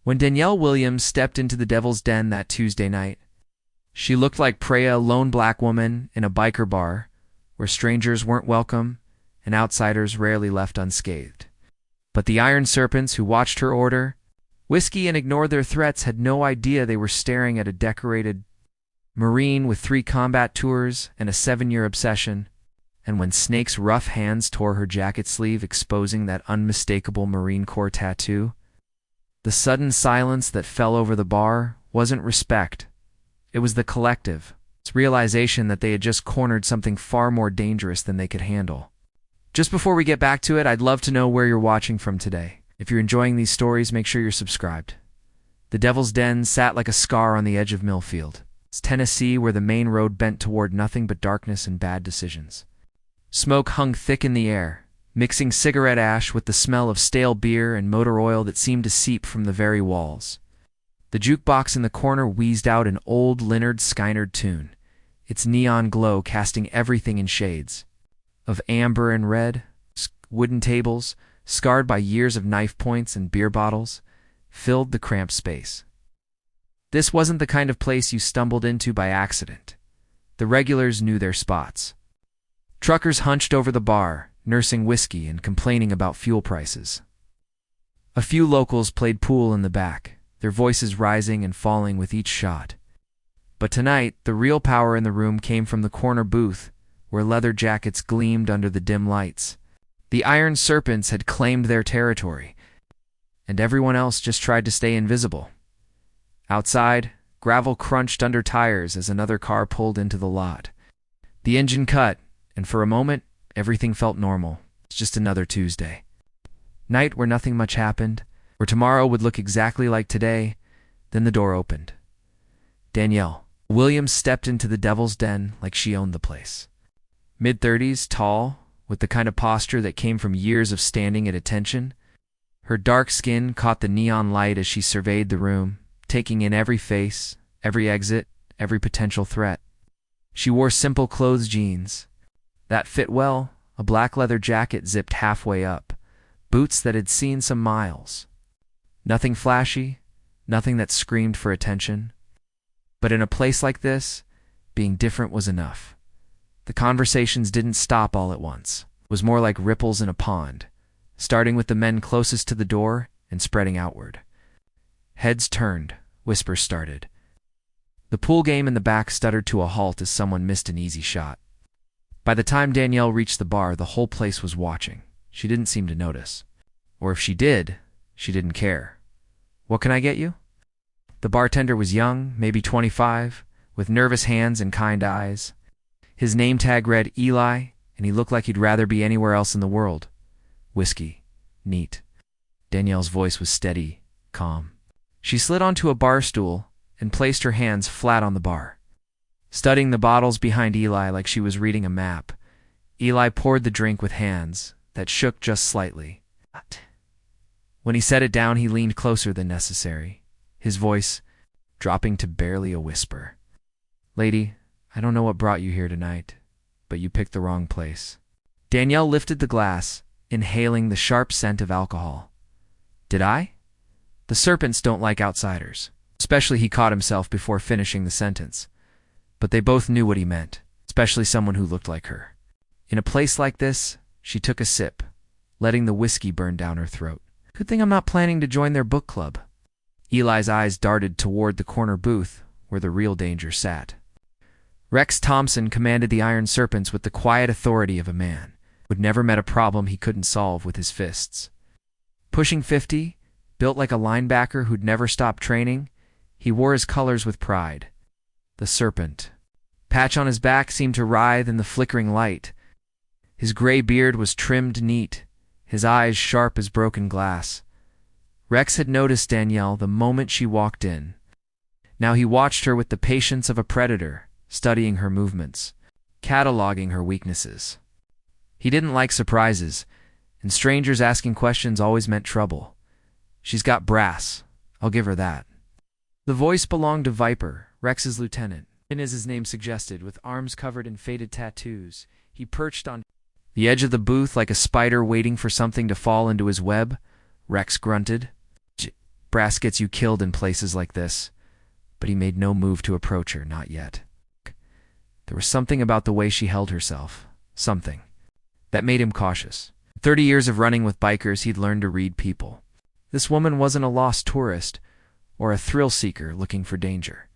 When Danielle Williams stepped into the Devil's Den that Tuesday night, she looked like Preya, a lone black woman in a biker bar where strangers weren't welcome and outsiders rarely left unscathed. But the Iron Serpents, who watched her order whiskey and ignored their threats, had no idea they were staring at a decorated Marine with 3 combat tours and a 7-year obsession. And when Snake's rough hands tore her jacket sleeve, exposing that unmistakable Marine Corps tattoo, the sudden silence that fell over the bar wasn't respect. It was the collective. It's realization that they had just cornered something far more dangerous than they could handle. Just before we get back to it, I'd love to know where you're watching from today. If you're enjoying these stories, make sure you're subscribed. The Devil's Den sat like a scar on the edge of Millfield. It's Tennessee, where the main road bent toward nothing but darkness and bad decisions. Smoke hung thick in the air, mixing cigarette ash with the smell of stale beer and motor oil that seemed to seep from the very walls. The jukebox in the corner wheezed out an old Lynyrd Skynyrd tune, its neon glow casting everything in shades of amber and red. Wooden tables, scarred by years of knife points and beer bottles, filled the cramped space. This wasn't the kind of place you stumbled into by accident. The regulars knew their spots. Truckers hunched over the bar, nursing whiskey and complaining about fuel prices. A few locals played pool in the back, their voices rising and falling with each shot. But tonight, the real power in the room came from the corner booth, where leather jackets gleamed under the dim lights. The Iron Serpents had claimed their territory, and everyone else just tried to stay invisible. Outside, gravel crunched under tires as another car pulled into the lot. The engine cut, and for a moment, everything felt normal. It's just another Tuesday night where nothing much happened, where tomorrow would look exactly like today. Then the door opened. Danielle Williams stepped into the Devil's Den like she owned the place. Mid-30s, tall, with the kind of posture that came from years of standing at attention. Her dark skin caught the neon light as she surveyed the room, taking in every face, every exit, every potential threat. She wore simple clothes jeans that fit well, a black leather jacket zipped halfway up, boots that had seen some miles. Nothing flashy, nothing that screamed for attention. But in a place like this, being different was enough. The conversations didn't stop all at once. It was more like ripples in a pond, starting with the men closest to the door and spreading outward. Heads turned, whispers started. The pool game in the back stuttered to a halt as someone missed an easy shot. By the time Danielle reached the bar, the whole place was watching. She didn't seem to notice. Or if she did, she didn't care. "What can I get you?" The bartender was young, maybe 25, with nervous hands and kind eyes. His name tag read Eli, and he looked like he'd rather be anywhere else in the world. "Whiskey. Neat." Danielle's voice was steady, calm. She slid onto a bar stool and placed her hands flat on the bar, studying the bottles behind Eli like she was reading a map. Eli poured the drink with hands that shook just slightly. When he set it down, he leaned closer than necessary, his voice dropping to barely a whisper. "Lady, I don't know what brought you here tonight, but you picked the wrong place." Danielle lifted the glass, inhaling the sharp scent of alcohol. "Did I?" The Serpents don't like outsiders. Especially, he caught himself before finishing the sentence. But they both knew what he meant, especially someone who looked like her. In a place like this, she took a sip, letting the whiskey burn down her throat. "Good thing I'm not planning to join their book club." Eli's eyes darted toward the corner booth where the real danger sat. Rex Thompson commanded the Iron Serpents with the quiet authority of a man who'd never met a problem he couldn't solve with his fists. Pushing 50, built like a linebacker who'd never stopped training, he wore his colors with pride. The Serpent. Patch on his back seemed to writhe in the flickering light. His gray beard was trimmed neat, his eyes sharp as broken glass. Rex had noticed Danielle the moment she walked in. Now he watched her with the patience of a predator, studying her movements, cataloging her weaknesses. He didn't like surprises, and strangers asking questions always meant trouble. "She's got brass, I'll give her that." The voice belonged to Viper, Rex's lieutenant, and as his name suggested, with arms covered in faded tattoos. He perched on the edge of the booth like a spider waiting for something to fall into his web. Rex grunted. Brass gets you killed in places like this. But he made no move to approach her, not yet. There was something about the way she held herself, something, that made him cautious. 30 years of running with bikers, he'd learned to read people. This woman wasn't a lost tourist or a thrill seeker looking for danger.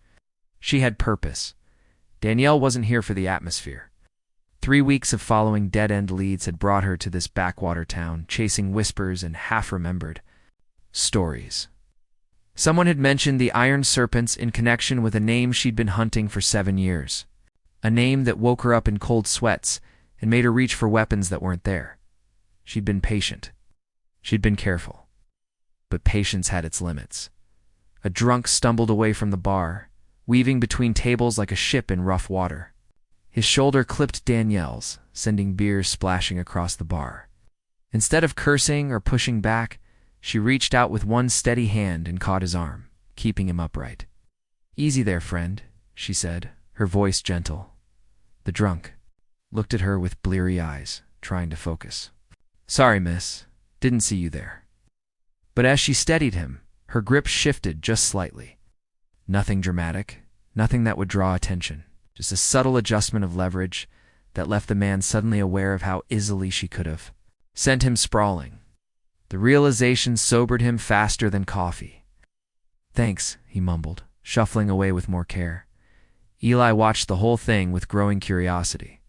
She had purpose. Danielle wasn't here for the atmosphere. 3 weeks of following dead-end leads had brought her to this backwater town, chasing whispers and half-remembered stories. Someone had mentioned the Iron Serpents in connection with a name she'd been hunting for 7 years. A name that woke her up in cold sweats and made her reach for weapons that weren't there. She'd been patient. She'd been careful. But patience had its limits. A drunk stumbled away from the bar, weaving between tables like a ship in rough water. His shoulder clipped Danielle's, sending beer splashing across the bar. Instead of cursing or pushing back, she reached out with one steady hand and caught his arm, keeping him upright. "Easy there, friend," she said, her voice gentle. The drunk looked at her with bleary eyes, trying to focus. "Sorry, miss. Didn't see you there." But as she steadied him, her grip shifted just slightly. Nothing dramatic, nothing that would draw attention, just a subtle adjustment of leverage that left the man suddenly aware of how easily she could have sent him sprawling. The realization sobered him faster than coffee. "Thanks," he mumbled, shuffling away with more care. Eli watched the whole thing with growing curiosity.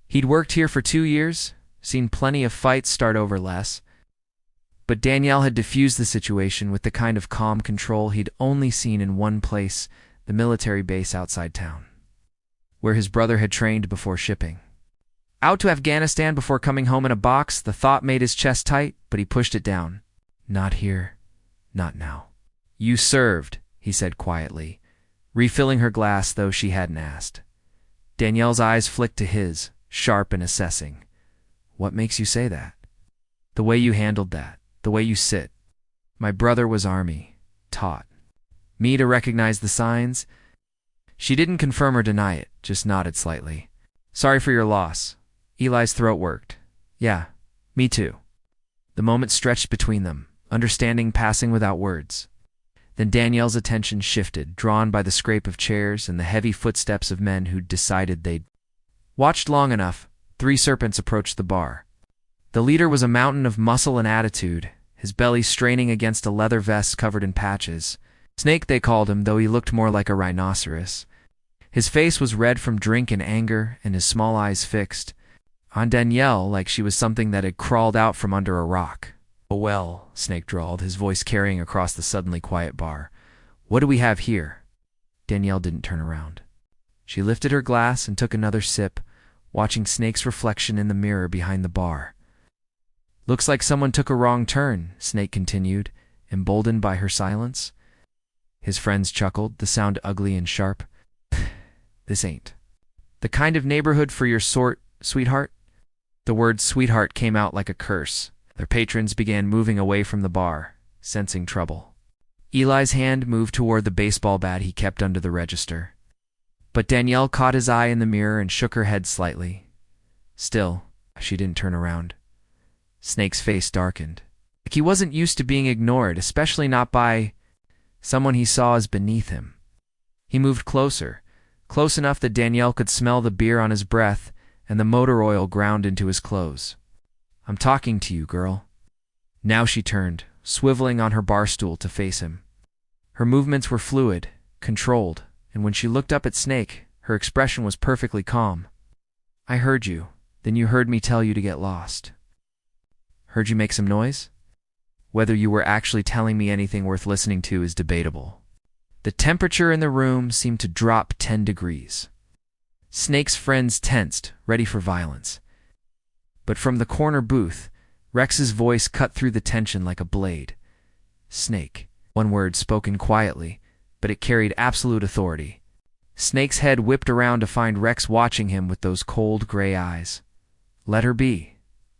He'd worked here for 2 years, seen plenty of fights start over less, but Danielle had diffused the situation with the kind of calm control he'd only seen in one place, the military base outside town, where his brother had trained before shipping. Out to Afghanistan before coming home in a box, the thought made his chest tight, but he pushed it down. "Not here. Not now." "You served," he said quietly, refilling her glass though she hadn't asked. Danielle's eyes flicked to his, sharp and assessing. "What makes you say that?" "The way you handled that. The way you sit." "My brother was Army. Taught me to recognize the signs." She didn't confirm or deny it, just nodded slightly. "Sorry for your loss." Eli's throat worked. "Yeah, me too." The moment stretched between them, understanding passing without words. Then Danielle's attention shifted, drawn by the scrape of chairs and the heavy footsteps of men who'd decided they'd watched long enough. 3 serpents approached the bar. The leader was a mountain of muscle and attitude, his belly straining against a leather vest covered in patches. Snake, they called him, though he looked more like a rhinoceros. His face was red from drink and anger, and his small eyes fixed on Danielle like she was something that had crawled out from under a rock. "Oh well," Snake drawled, his voice carrying across the suddenly quiet bar. "What do we have here?" Danielle didn't turn around. She lifted her glass and took another sip, watching Snake's reflection in the mirror behind the bar. "Looks like someone took a wrong turn," Snake continued, emboldened by her silence. His friends chuckled, the sound ugly and sharp. "This ain't the kind of neighborhood for your sort, sweetheart." The word sweetheart came out like a curse. Their patrons began moving away from the bar, sensing trouble. Eli's hand moved toward the baseball bat he kept under the register. But Danielle caught his eye in the mirror and shook her head slightly. Still, she didn't turn around. Snake's face darkened. Like he wasn't used to being ignored, especially not by someone he saw as beneath him. He moved closer, close enough that Danielle could smell the beer on his breath and the motor oil ground into his clothes. "I'm talking to you, girl." Now she turned, swiveling on her bar stool to face him. Her movements were fluid, controlled, and when she looked up at Snake, her expression was perfectly calm. "I heard you. Then you heard me tell you to get lost." "Heard you make some noise?" "Whether you were actually telling me anything worth listening to is debatable." The temperature in the room seemed to drop 10 degrees. Snake's friends tensed, ready for violence. But from the corner booth, Rex's voice cut through the tension like a blade. "Snake." One word spoken quietly, but it carried absolute authority. Snake's head whipped around to find Rex watching him with those cold gray eyes. Let her be.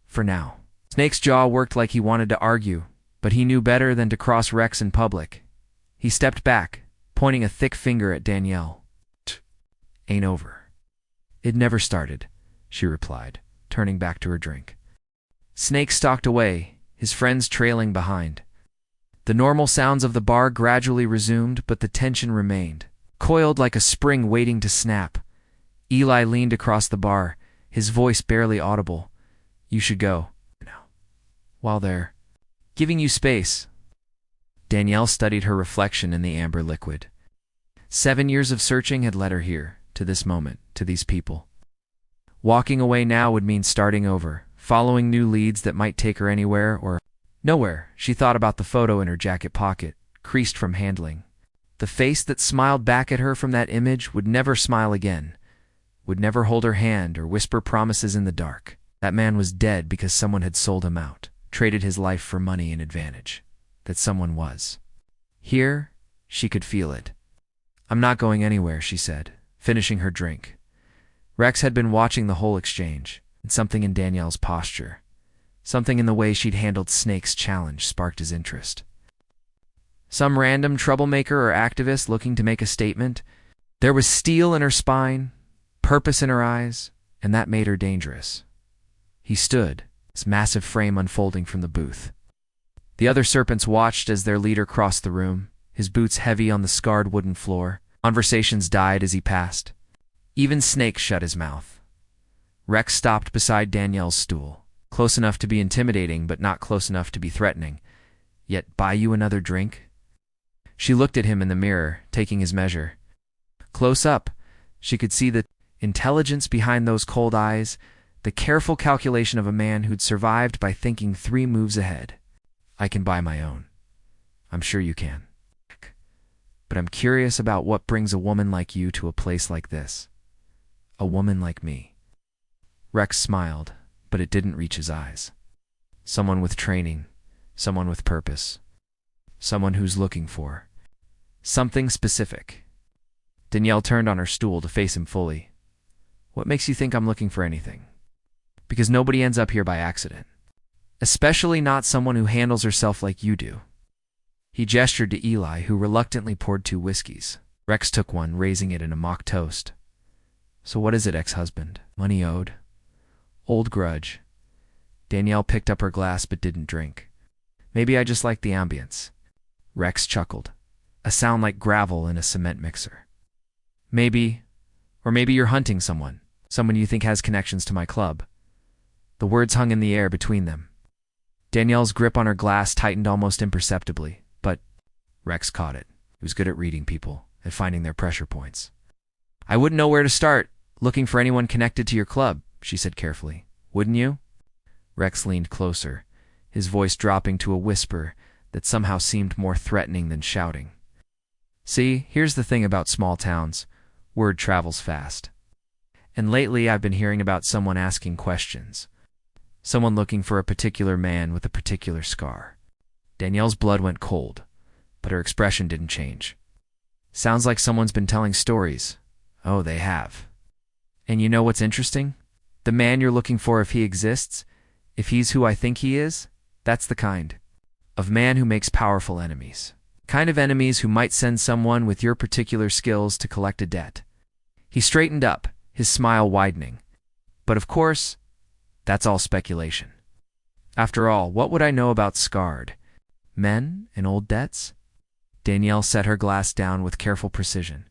For now. Snake's jaw worked like he wanted to argue, but he knew better than to cross Rex in public. He stepped back, pointing a thick finger at Danielle. "Ain't over." "It never started," she replied, turning back to her drink. Snake stalked away, his friends trailing behind. The normal sounds of the bar gradually resumed, but the tension remained, coiled like a spring waiting to snap. Eli leaned across the bar, his voice barely audible. "You should go now. While they're giving you space." Danielle studied her reflection in the amber liquid. 7 years of searching had led her here, to this moment, to these people. Walking away now would mean starting over, following new leads that might take her anywhere or nowhere. She thought about the photo in her jacket pocket, creased from handling. The face that smiled back at her from that image would never smile again, would never hold her hand or whisper promises in the dark. That man was dead because someone had sold him out, traded his life for money and advantage. That someone was. Here, she could feel it. "I'm not going anywhere," she said, finishing her drink. Rex had been watching the whole exchange, and something in Danielle's posture, something in the way she'd handled Snake's challenge sparked his interest. Some random troublemaker or activist looking to make a statement? There was steel in her spine, purpose in her eyes, and that made her dangerous. He stood, his massive frame unfolding from the booth. The other serpents watched as their leader crossed the room, his boots heavy on the scarred wooden floor. Conversations died as he passed. Even Snake shut his mouth. Rex stopped beside Danielle's stool, close enough to be intimidating but not close enough to be threatening. "Yet buy you another drink?" She looked at him in the mirror, taking his measure. Close up, she could see the intelligence behind those cold eyes, the careful calculation of a man who'd survived by thinking 3 moves ahead. "I can buy my own. I'm sure you can. But I'm curious about what brings a woman like you to a place like this. A woman like me." Rex smiled, but it didn't reach his eyes. Someone with training, someone with purpose, someone who's looking for something specific. Danielle turned on her stool to face him fully. "What makes you think I'm looking for anything?" "Because nobody ends up here by accident. Especially not someone who handles herself like you do." He gestured to Eli, who reluctantly poured 2 whiskeys. Rex took one, raising it in a mock toast. "So what is it, ex-husband? Money owed? Old grudge?" Danielle picked up her glass but didn't drink. "Maybe I just like the ambience." Rex chuckled, a sound like gravel in a cement mixer. "Maybe, or maybe you're hunting someone you think has connections to my club." The words hung in the air between them. Danielle's grip on her glass tightened almost imperceptibly, but Rex caught it. He was good at reading people, at finding their pressure points. "I wouldn't know where to start, looking for anyone connected to your club," she said carefully. "Wouldn't you?" Rex leaned closer, his voice dropping to a whisper that somehow seemed more threatening than shouting. "See, here's the thing about small towns. Word travels fast. And lately I've been hearing about someone asking questions. Someone looking for a particular man with a particular scar." Danielle's blood went cold, but her expression didn't change. "Sounds like someone's been telling stories." "Oh, they have. And you know what's interesting? The man you're looking for, if he exists, if he's who I think he is, that's the kind of man who makes powerful enemies. Kind of enemies who might send someone with your particular skills to collect a debt." He straightened up, his smile widening. "But of course, that's all speculation. After all, what would I know about scarred men and old debts?" Danielle set her glass down with careful precision.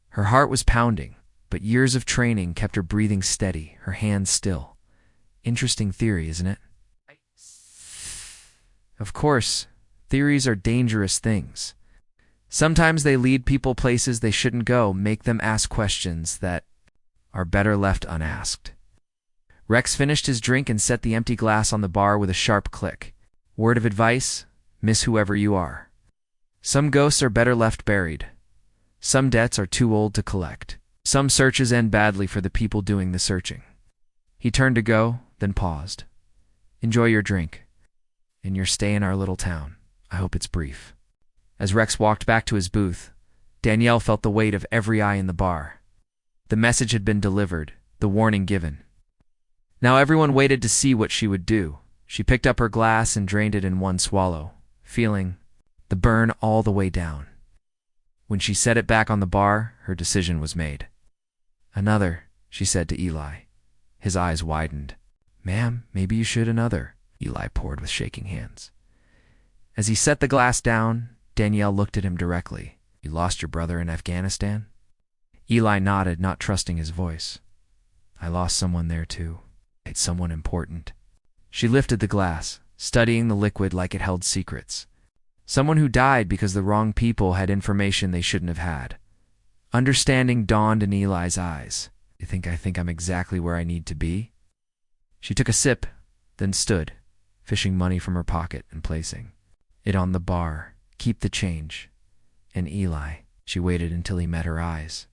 Her heart was pounding, but years of training kept her breathing steady, her hands still. Interesting theory, isn't it? Of course, theories are dangerous things. Sometimes they lead people places they shouldn't go, make them ask questions that are better left unasked. Rex finished his drink and set the empty glass on the bar with a sharp click. "Word of advice, miss whoever you are. Some ghosts are better left buried. Some debts are too old to collect. Some searches end badly for the people doing the searching." He turned to go, then paused. "Enjoy your drink. And your stay in our little town. I hope it's brief." As Rex walked back to his booth, Danielle felt the weight of every eye in the bar. The message had been delivered, the warning given. Now everyone waited to see what she would do. She picked up her glass and drained it in one swallow, feeling the burn all the way down. When she set it back on the bar, her decision was made. "Another," she said to Eli. His eyes widened. "Ma'am, maybe you should another," Eli poured with shaking hands. As he set the glass down, Danielle looked at him directly. "You lost your brother in Afghanistan?" Eli nodded, not trusting his voice. "I lost someone there too. It's someone important." She lifted the glass, studying the liquid like it held secrets. Someone who died because the wrong people had information they shouldn't have had. Understanding dawned in Eli's eyes. "You think I'm exactly where I need to be?" She took a sip, then stood, fishing money from her pocket and placing it on the bar. "Keep the change." And Eli, she waited until he met her eyes.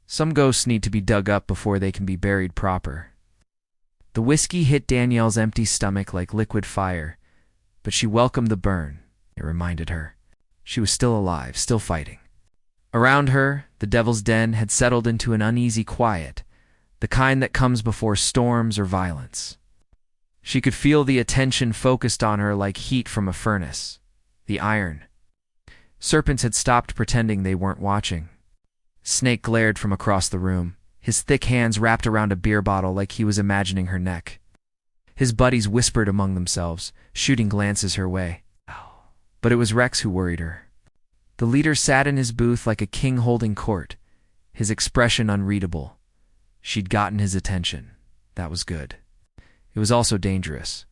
Some ghosts need to be dug up before they can be buried proper. The whiskey hit Danielle's empty stomach like liquid fire, but she welcomed the burn. It reminded her she was still alive, still fighting. Around her, the Devil's Den had settled into an uneasy quiet, the kind that comes before storms or violence. She could feel the attention focused on her like heat from a furnace. The Iron Serpents had stopped pretending they weren't watching. Snake glared from across the room, his thick hands wrapped around a beer bottle like he was imagining her neck. His buddies whispered among themselves, shooting glances her way. But it was Rex who worried her. The leader sat in his booth like a king holding court, his expression unreadable. She'd gotten his attention. That was good. It was also dangerous.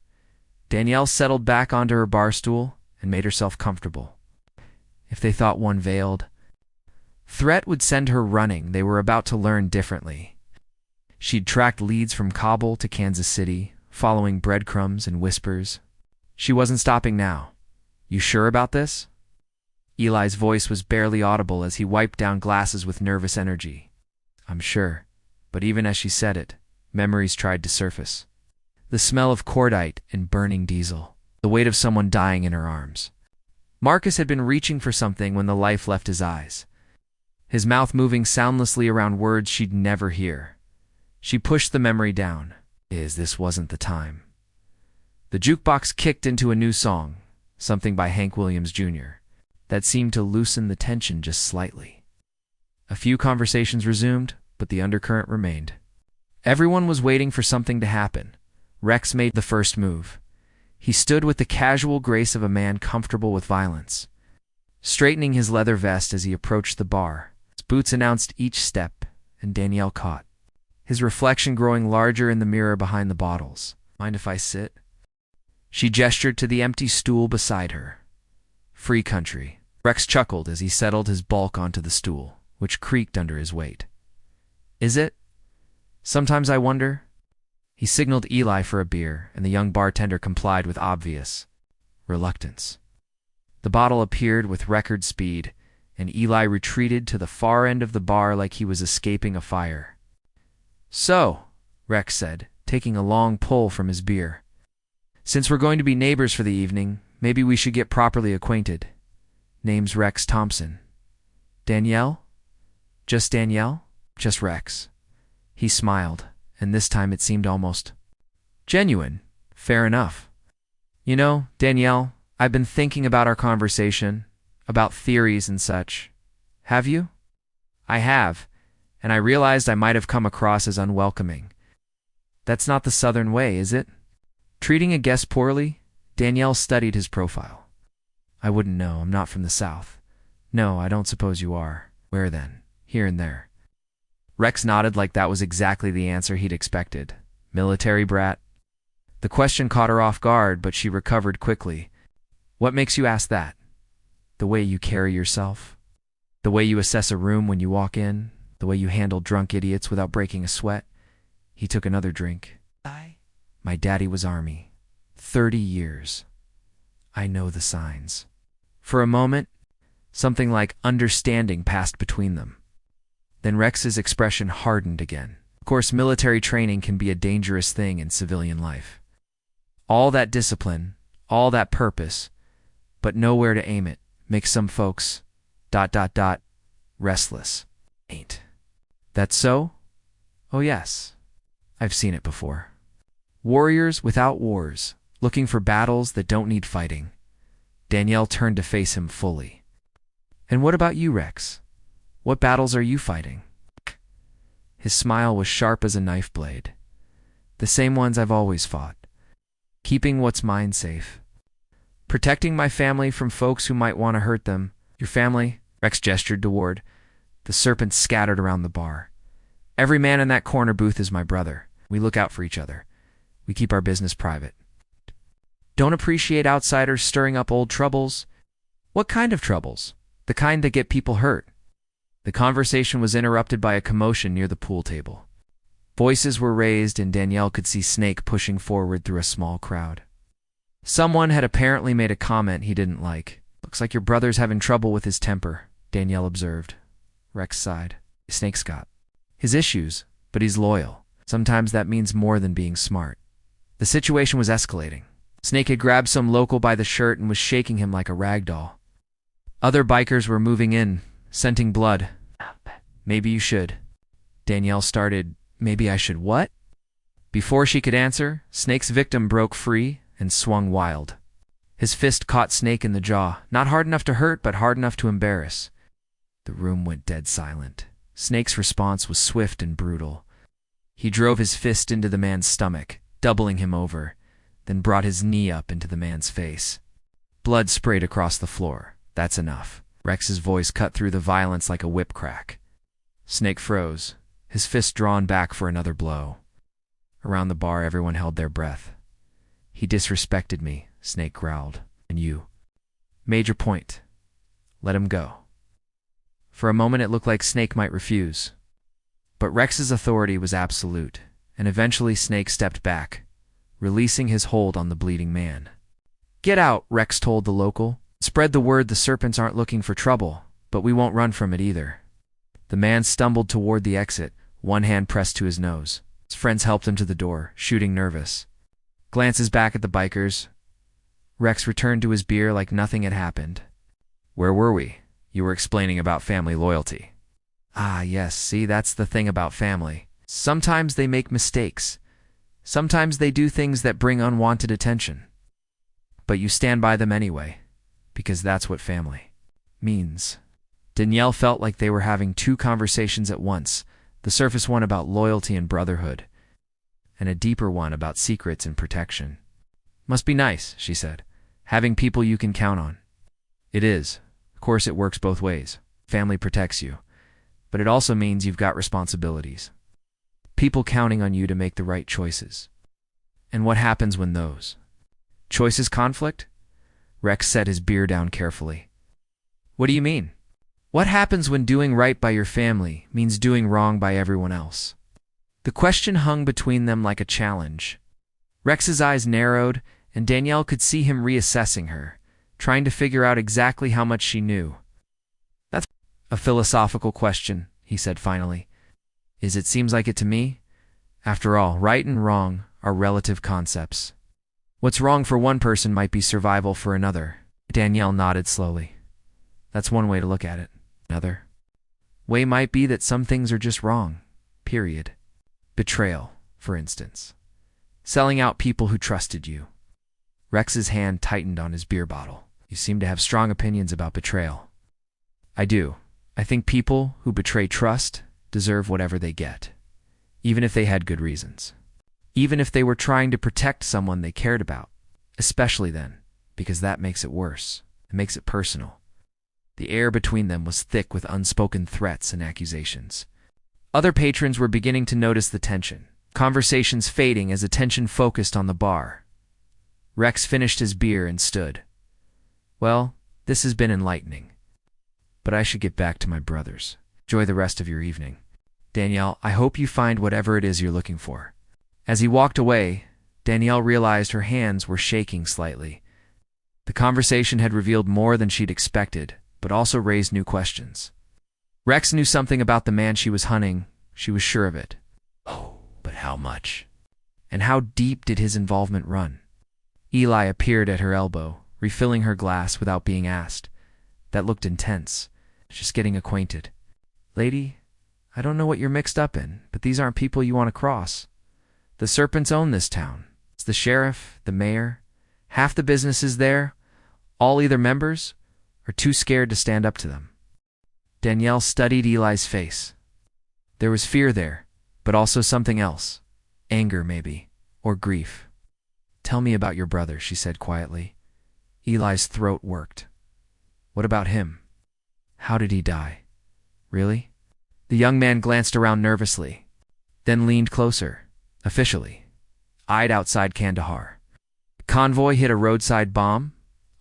Danielle settled back onto her bar stool and made herself comfortable. If they thought one veiled threat would send her running, they were about to learn differently. She'd tracked leads from Kabul to Kansas City, following breadcrumbs and whispers. She wasn't stopping now. "You sure about this?" Eli's voice was barely audible as he wiped down glasses with nervous energy. "I'm sure." But even as she said it, memories tried to surface. The smell of cordite and burning diesel, the weight of someone dying in her arms. Marcus had been reaching for something when the life left his eyes, his mouth moving soundlessly around words she'd never hear. She pushed the memory down. This wasn't the time. The jukebox kicked into a new song, something by Hank Williams Jr., that seemed to loosen the tension just slightly. A few conversations resumed, but the undercurrent remained. Everyone was waiting for something to happen. Rex made the first move. He stood with the casual grace of a man comfortable with violence, straightening his leather vest as he approached the bar. His boots announced each step, and Danielle caught his reflection growing larger in the mirror behind the bottles. "Mind if I sit?" She gestured to the empty stool beside her. "Free country." Rex chuckled as he settled his bulk onto the stool, which creaked under his weight. "Is it? Sometimes I wonder." He signaled Eli for a beer, and the young bartender complied with obvious reluctance. The bottle appeared with record speed, and Eli retreated to the far end of the bar like he was escaping a fire. "So," Rex said, taking a long pull from his beer, "since we're going to be neighbors for the evening, maybe we should get properly acquainted. Name's Rex Thompson." "Danielle?" "Just Danielle?" "Just Rex." He smiled, and this time it seemed almost genuine. "Fair enough. You know, Danielle, I've been thinking about our conversation, about theories and such." "Have you?" "I have, and I realized I might have come across as unwelcoming. That's not the Southern way, is it? Treating a guest poorly?" Danielle studied his profile. "I wouldn't know. I'm not from the South." "No, I don't suppose you are. Where then?" "Here and there." Rex nodded like that was exactly the answer he'd expected. "Military brat?" The question caught her off guard, but she recovered quickly. "What makes you ask that?" "The way you carry yourself. The way you assess a room when you walk in. The way you handle drunk idiots without breaking a sweat." He took another drink. "My daddy was Army. 30 years. I know the signs." For a moment, something like understanding passed between them. Then Rex's expression hardened again. Of course, military training can be a dangerous thing in civilian life. All that discipline, all that purpose, but nowhere to aim it, makes some folks ... restless. Ain't that so? Oh yes, I've seen it before. Warriors without wars, looking for battles that don't need fighting. Danielle turned to face him fully. "And what about you, Rex? What battles are you fighting?" His smile was sharp as a knife blade. "The same ones I've always fought. Keeping what's mine safe. Protecting my family from folks who might want to hurt them. Your family? Rex gestured toward. The serpents scattered around the bar. Every man in that corner booth is my brother. We look out for each other. We keep our business private. Don't appreciate outsiders stirring up old troubles? What kind of troubles? The kind that get people hurt. The conversation was interrupted by a commotion near the pool table. Voices were raised and Danielle could see Snake pushing forward through a small crowd. Someone had apparently made a comment he didn't like. Looks like your brother's having trouble with his temper, Danielle observed. Rex sighed. Snake's got his issues, but he's loyal. Sometimes that means more than being smart. The situation was escalating. Snake had grabbed some local by the shirt and was shaking him like a rag doll. Other bikers were moving in, scenting blood. Maybe you should. Danielle started, maybe I should what? Before she could answer, Snake's victim broke free and swung wild. His fist caught Snake in the jaw, not hard enough to hurt, but hard enough to embarrass. The room went dead silent. Snake's response was swift and brutal. He drove his fist into the man's stomach, doubling him over, then brought his knee up into the man's face. Blood sprayed across the floor. That's enough. Rex's voice cut through the violence like a whip crack. Snake froze, his fist drawn back for another blow. Around the bar, everyone held their breath. He disrespected me, Snake growled. And you? Major point. Let him go. For a moment it looked like Snake might refuse. But Rex's authority was absolute, and eventually Snake stepped back, releasing his hold on the bleeding man. Get out, Rex told the local. Spread the word the serpents aren't looking for trouble, but we won't run from it either. The man stumbled toward the exit, one hand pressed to his nose. His friends helped him to the door, shooting nervous. Glances back at the bikers. Rex returned to his beer like nothing had happened. Where were we? You were explaining about family loyalty. Ah, yes, see, that's the thing about family. Sometimes they make mistakes. Sometimes they do things that bring unwanted attention. But you stand by them anyway, because that's what family means. Danielle felt like they were having two conversations at once, the surface one about loyalty and brotherhood, and a deeper one about secrets and protection. Must be nice, she said, having people you can count on. It is. Of course, it works both ways. Family protects you, but it also means you've got responsibilities. People counting on you to make the right choices. And what happens when those choices conflict? Rex set his beer down carefully. What do you mean? What happens when doing right by your family means doing wrong by everyone else? The question hung between them like a challenge. Rex's eyes narrowed, and Danielle could see him reassessing her, trying to figure out exactly how much she knew. That's a philosophical question, he said finally. It seems like it to me. After all, right and wrong are relative concepts. What's wrong for one person might be survival for another. Danielle nodded slowly. That's one way to look at it. Another way might be that some things are just wrong. Period. Betrayal, for instance. Selling out people who trusted you. Rex's hand tightened on his beer bottle. You seem to have strong opinions about betrayal. I do. I think people who betray trust deserve whatever they get, even if they had good reasons. Even if they were trying to protect someone they cared about, especially then, because that makes it worse. It makes it personal. The air between them was thick with unspoken threats and accusations. Other patrons were beginning to notice the tension, conversations fading as attention focused on the bar. Rex finished his beer and stood. Well, this has been enlightening. But I should get back to my brothers. Enjoy the rest of your evening. Danielle, I hope you find whatever it is you're looking for. As he walked away, Danielle realized her hands were shaking slightly. The conversation had revealed more than she'd expected, but also raised new questions. Rex knew something about the man she was hunting. She was sure of it. Oh, but how much? And how deep did his involvement run? Eli appeared at her elbow, refilling her glass without being asked. That looked intense. Just getting acquainted. Lady, I don't know what you're mixed up in, but these aren't people you want to cross. The Serpents own this town. It's the sheriff, the mayor, half the businesses there, all either members or too scared to stand up to them. Danielle studied Eli's face. There was fear there, but also something else. Anger, maybe, or grief. Tell me about your brother, she said quietly. Eli's throat worked. What about him? How did he die? Really? The young man glanced around nervously, then leaned closer, officially, eyed outside Kandahar. Convoy hit a roadside bomb?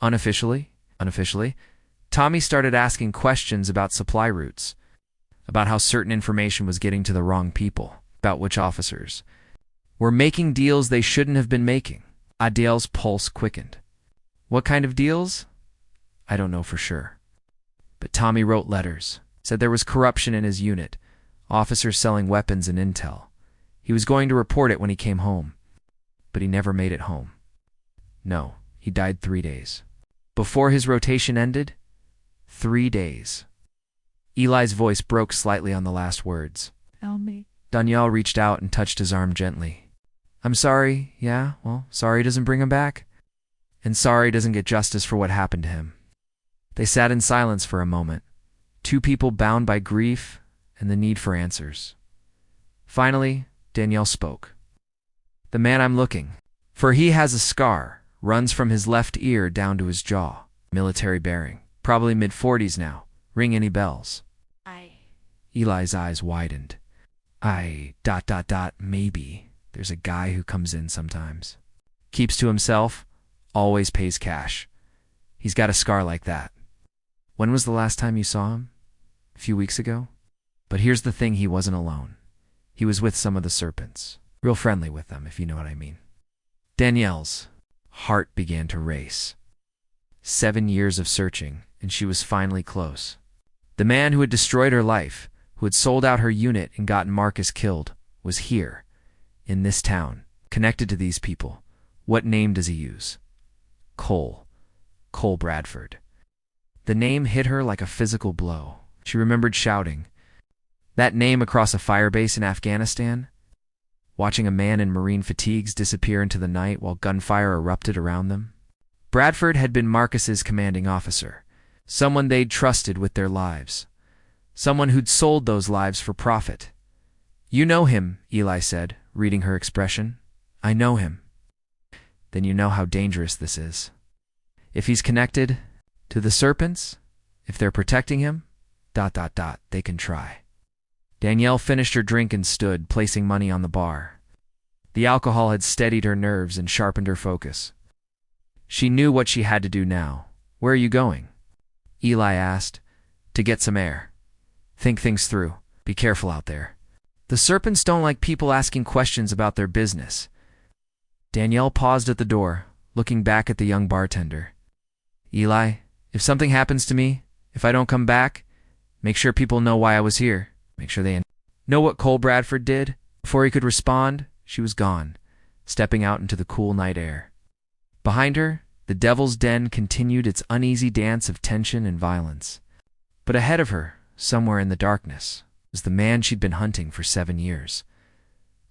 Unofficially? Tommy started asking questions about supply routes, about how certain information was getting to the wrong people, about which officers were making deals they shouldn't have been making. Adele's pulse quickened. What kind of deals? I don't know for sure. But Tommy wrote letters, said there was corruption in his unit, officers selling weapons and intel. He was going to report it when he came home, but he never made it home. No, he died 3 days. Before his rotation ended? 3 days. Eli's voice broke slightly on the last words. Tell me. Danielle reached out and touched his arm gently. I'm sorry, yeah, well, sorry doesn't bring him back. And sorry doesn't get justice for what happened to him. They sat in silence for a moment, two people bound by grief and the need for answers. Finally, Danielle spoke. The man I'm looking for, he has a scar, runs from his left ear down to his jaw, military bearing, probably mid-40s now. Ring any bells? Eli's eyes widened. Maybe. There's a guy who comes in sometimes. Keeps to himself, always pays cash. He's got a scar like that. When was the last time you saw him? A few weeks ago? But here's the thing, he wasn't alone. He was with some of the serpents. Real friendly with them, if you know what I mean. Danielle's heart began to race. 7 years of searching, and she was finally close. The man who had destroyed her life, who had sold out her unit and gotten Marcus killed, was here, in this town, connected to these people. What name does he use? Cole Bradford. The name hit her like a physical blow. She remembered shouting that name across a firebase in Afghanistan, watching a man in marine fatigues disappear into the night while gunfire erupted around them. Bradford had been Marcus's commanding officer, someone they'd trusted with their lives, someone who'd sold those lives for profit. You know him, Eli said, reading her expression. I know him. Then you know how dangerous this is. If he's connected to the serpents, if they're protecting him, ... they can try. Danielle finished her drink and stood, placing money on the bar. The alcohol had steadied her nerves and sharpened her focus. She knew what she had to do now. Where are you going? Eli asked. To get some air. Think things through. Be careful out there. The serpents don't like people asking questions about their business. Danielle paused at the door, looking back at the young bartender. Eli, if something happens to me, if I don't come back, make sure people know why I was here. Make sure they know what Cole Bradford did. Before he could respond, she was gone, stepping out into the cool night air. Behind her, the Devil's Den continued its uneasy dance of tension and violence. But ahead of her, somewhere in the darkness, was the man she'd been hunting for 7 years.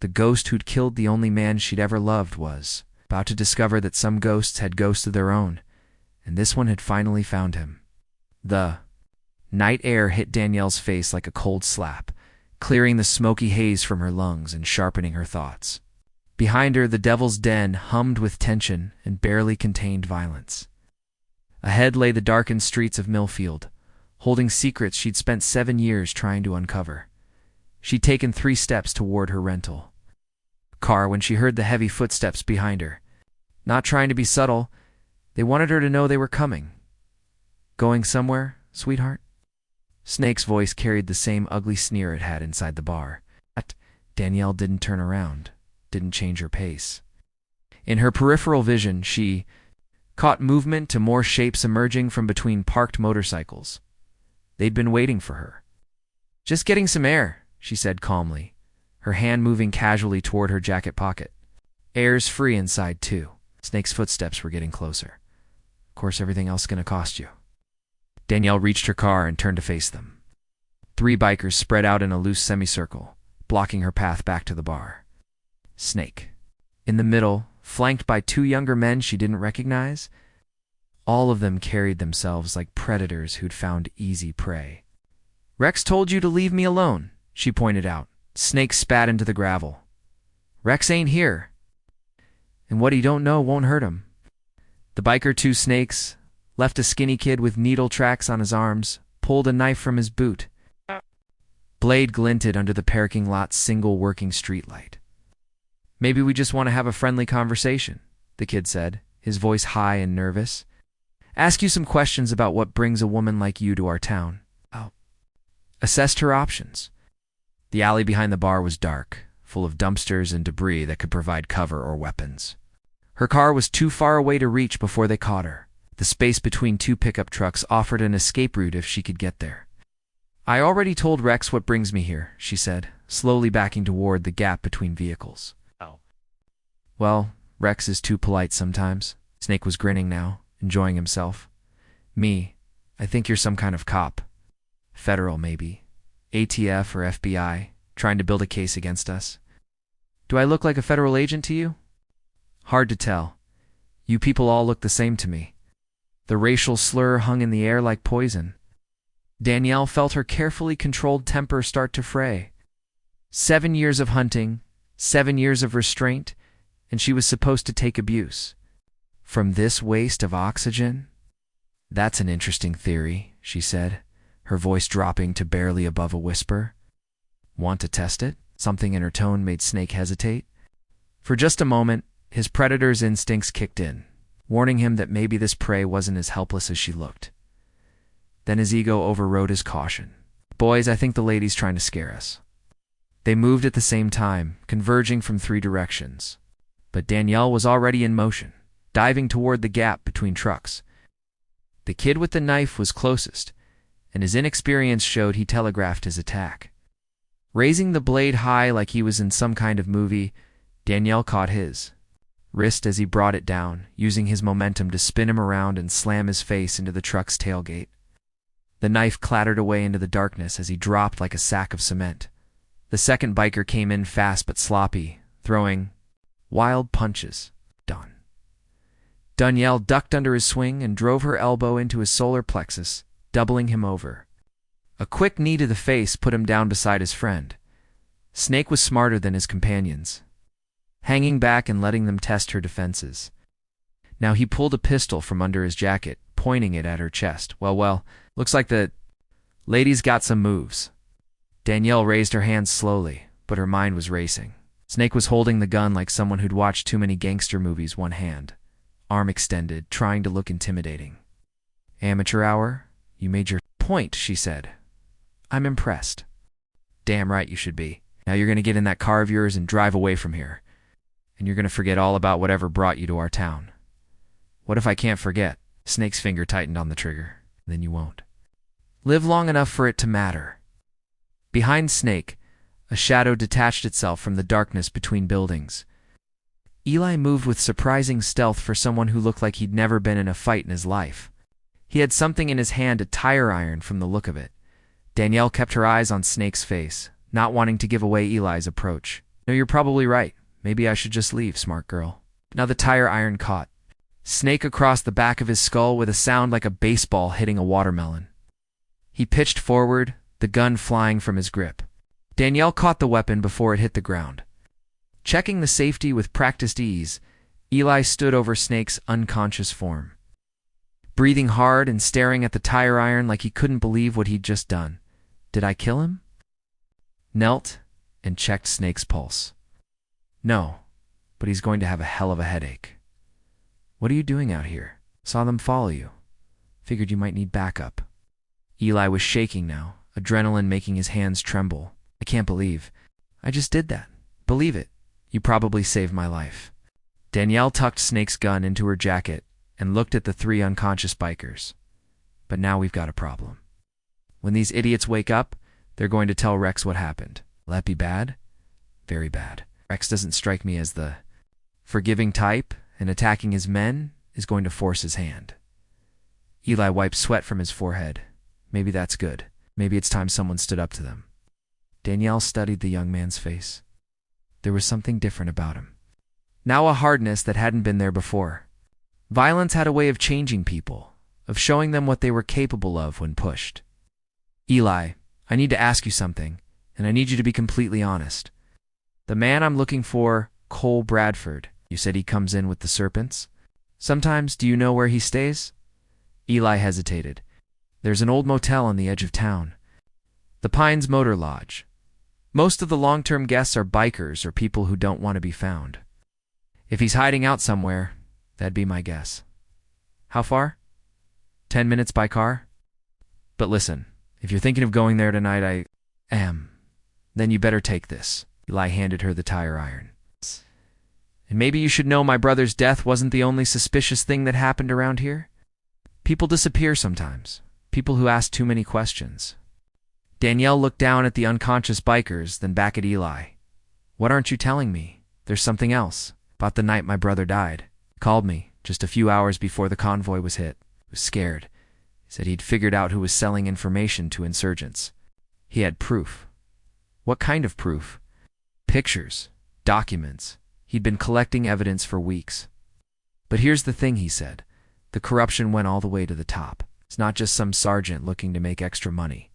The ghost who'd killed the only man she'd ever loved was about to discover that some ghosts had ghosts of their own, and this one had finally found him. The night air hit Danielle's face like a cold slap, clearing the smoky haze from her lungs and sharpening her thoughts. Behind her, the Devil's Den hummed with tension and barely contained violence. Ahead lay the darkened streets of Millfield, holding secrets she'd spent 7 years trying to uncover. She'd taken 3 steps toward her rental car when she heard the heavy footsteps behind her. Not trying to be subtle, they wanted her to know they were coming. Going somewhere, sweetheart? Snake's voice carried the same ugly sneer it had inside the bar. Danielle didn't turn around, didn't change her pace. In her peripheral vision, she caught movement to more shapes emerging from between parked motorcycles. They'd been waiting for her. Just getting some air, she said calmly, her hand moving casually toward her jacket pocket. Air's free inside, too. Snake's footsteps were getting closer. Of course, everything else is going to cost you. Danielle reached her car and turned to face them. 3 bikers spread out in a loose semicircle, blocking her path back to the bar. Snake. In the middle, flanked by 2 younger men she didn't recognize. All of them carried themselves like predators who'd found easy prey. Rex told you to leave me alone, she pointed out. Snake spat into the gravel. Rex ain't here. And what he don't know won't hurt him. The biker, two snakes, left a skinny kid with needle tracks on his arms, pulled a knife from his boot. Blade glinted under the parking lot's single working streetlight. "Maybe we just want to have a friendly conversation," the kid said, his voice high and nervous. "Ask you some questions about what brings a woman like you to our town." Assessed her options. The alley behind the bar was dark, full of dumpsters and debris that could provide cover or weapons. Her car was too far away to reach before they caught her. The space between two pickup trucks offered an escape route if she could get there. "I already told Rex what brings me here," she said, slowly backing toward the gap between vehicles. "Well, Rex is too polite sometimes." Snake was grinning now, enjoying himself. I think you're some kind of cop. Federal, maybe. ATF or FBI, trying to build a case against us. Do I look like a federal agent to you?" "Hard to tell. You people all look the same to me." The racial slur hung in the air like poison. Danielle felt her carefully controlled temper start to fray. 7 years of hunting, 7 years of restraint, and she was supposed to take abuse. From this waste of oxygen? "That's an interesting theory," she said, her voice dropping to barely above a whisper. "Want to test it?" Something in her tone made Snake hesitate. For just a moment, his predator's instincts kicked in, warning him that maybe this prey wasn't as helpless as she looked. Then his ego overrode his caution. "Boys, I think the lady's trying to scare us." They moved at the same time, converging from 3 directions. But Danielle was already in motion, diving toward the gap between trucks. The kid with the knife was closest, and his inexperience showed he telegraphed his attack. Raising the blade high like he was in some kind of movie, Danielle caught his wrist as he brought it down, using his momentum to spin him around and slam his face into the truck's tailgate. The knife clattered away into the darkness as he dropped like a sack of cement. The second biker came in fast but sloppy, throwing wild punches. Danielle ducked under his swing and drove her elbow into his solar plexus, doubling him over. A quick knee to the face put him down beside his friend. Snake was smarter than his companions, hanging back and letting them test her defenses. Now he pulled a pistol from under his jacket, pointing it at her chest. Well, looks like the lady's got some moves." Danielle raised her hands slowly, but her mind was racing. Snake was holding the gun like someone who'd watched too many gangster movies, one hand, arm extended, trying to look intimidating. "Amateur hour? You made your point," she said. "I'm impressed." "Damn right you should be. Now you're going to get in that car of yours and drive away from here. And you're going to forget all about whatever brought you to our town." "What if I can't forget?" Snake's finger tightened on the trigger. "Then you won't. Live long enough for it to matter." Behind Snake, a shadow detached itself from the darkness between buildings. Eli moved with surprising stealth for someone who looked like he'd never been in a fight in his life. He had something in his hand, a tire iron from the look of it. Danielle kept her eyes on Snake's face, not wanting to give away Eli's approach. "No, you're probably right. Maybe I should just leave, smart girl." Now the tire iron caught Snake across the back of his skull with a sound like a baseball hitting a watermelon. He pitched forward, the gun flying from his grip. Danielle caught the weapon before it hit the ground. Checking the safety with practiced ease, Eli stood over Snake's unconscious form, breathing hard and staring at the tire iron like he couldn't believe what he'd just done. "Did I kill him?" Knelt and checked Snake's pulse. "No, but he's going to have a hell of a headache." "What are you doing out here?" "Saw them follow you. Figured you might need backup." Eli was shaking now, adrenaline making his hands tremble. "I can't believe I just did that." "Believe it. You probably saved my life." Danielle tucked Snake's gun into her jacket and looked at the 3 unconscious bikers. "But now we've got a problem. When these idiots wake up, they're going to tell Rex what happened. Will that be bad?" "Very bad. Rex doesn't strike me as the forgiving type, and attacking his men is going to force his hand." Eli wiped sweat from his forehead. "Maybe that's good. Maybe it's time someone stood up to them." Danielle studied the young man's face. There was something different about him. Now a hardness that hadn't been there before. Violence had a way of changing people, of showing them what they were capable of when pushed. "Eli, I need to ask you something, and I need you to be completely honest. The man I'm looking for, Cole Bradford, you said he comes in with the Serpents?" Sometimes, do you know where he stays? Eli hesitated. There's an old motel on the edge of town. The Pines Motor Lodge. Most of the long-term guests are bikers or people who don't want to be found. If he's hiding out somewhere, that'd be my guess. How far? 10 minutes by car? But listen, if you're thinking of going there tonight, I am. Then you better take this. Eli handed her the tire iron. And maybe you should know my brother's death wasn't the only suspicious thing that happened around here. People disappear sometimes. People who ask too many questions. Danielle looked down at the unconscious bikers, then back at Eli. What aren't you telling me? There's something else. About the night my brother died. He called me just a few hours before the convoy was hit. He was scared. He said he'd figured out who was selling information to insurgents. He had proof. What kind of proof? Pictures. Documents. He'd been collecting evidence for weeks. But here's the thing, he said. The corruption went all the way to the top. It's not just some sergeant looking to make extra money.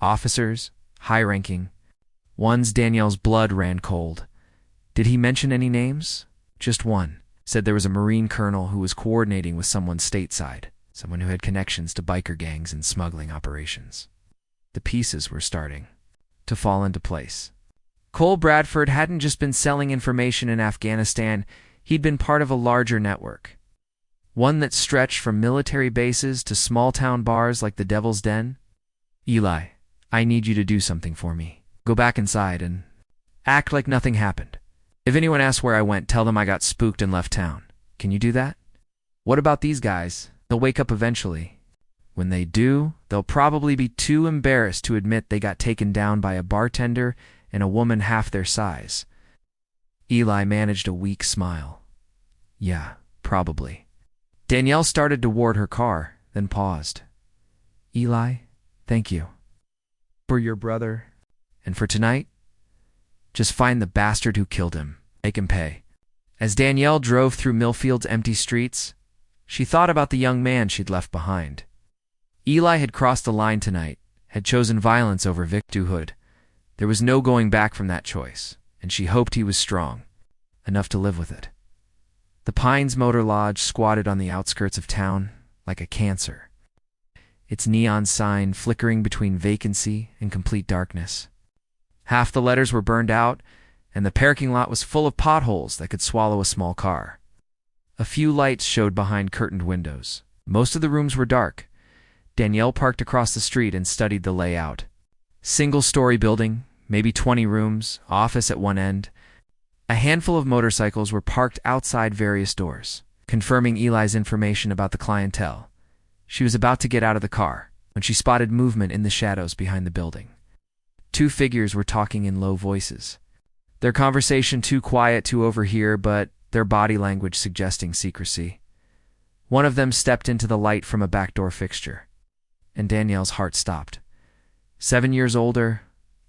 Officers, high-ranking. One's Danielle's blood ran cold. Did he mention any names? Just one. Said there was a Marine colonel who was coordinating with someone stateside, someone who had connections to biker gangs and smuggling operations. The pieces were starting to fall into place. Cole Bradford hadn't just been selling information in Afghanistan, he'd been part of a larger network. One that stretched from military bases to small-town bars like the Devil's Den. Eli, I need you to do something for me. Go back inside and act like nothing happened. If anyone asks where I went, tell them I got spooked and left town. Can you do that? What about these guys? They'll wake up eventually. When they do, they'll probably be too embarrassed to admit they got taken down by a bartender and a woman half their size. Eli managed a weak smile. Yeah, probably. Danielle started toward her car, then paused. Eli, thank you. For your brother. And for tonight, just find the bastard who killed him. Make him pay. As Danielle drove through Millfield's empty streets, she thought about the young man she'd left behind. Eli had crossed the line tonight, had chosen violence over victimhood. There was no going back from that choice, and she hoped he was strong, enough to live with it. The Pines Motor Lodge squatted on the outskirts of town like a cancer, its neon sign flickering between vacancy and complete darkness. Half the letters were burned out, and the parking lot was full of potholes that could swallow a small car. A few lights showed behind curtained windows. Most of the rooms were dark. Danielle parked across the street and studied the layout. Single-story building, maybe 20 rooms, office at one end. A handful of motorcycles were parked outside various doors, confirming Eli's information about the clientele. She was about to get out of the car when she spotted movement in the shadows behind the building. Two figures were talking in low voices. Their conversation too quiet to overhear, but their body language suggesting secrecy. One of them stepped into the light from a backdoor fixture, and Danielle's heart stopped. 7 years older,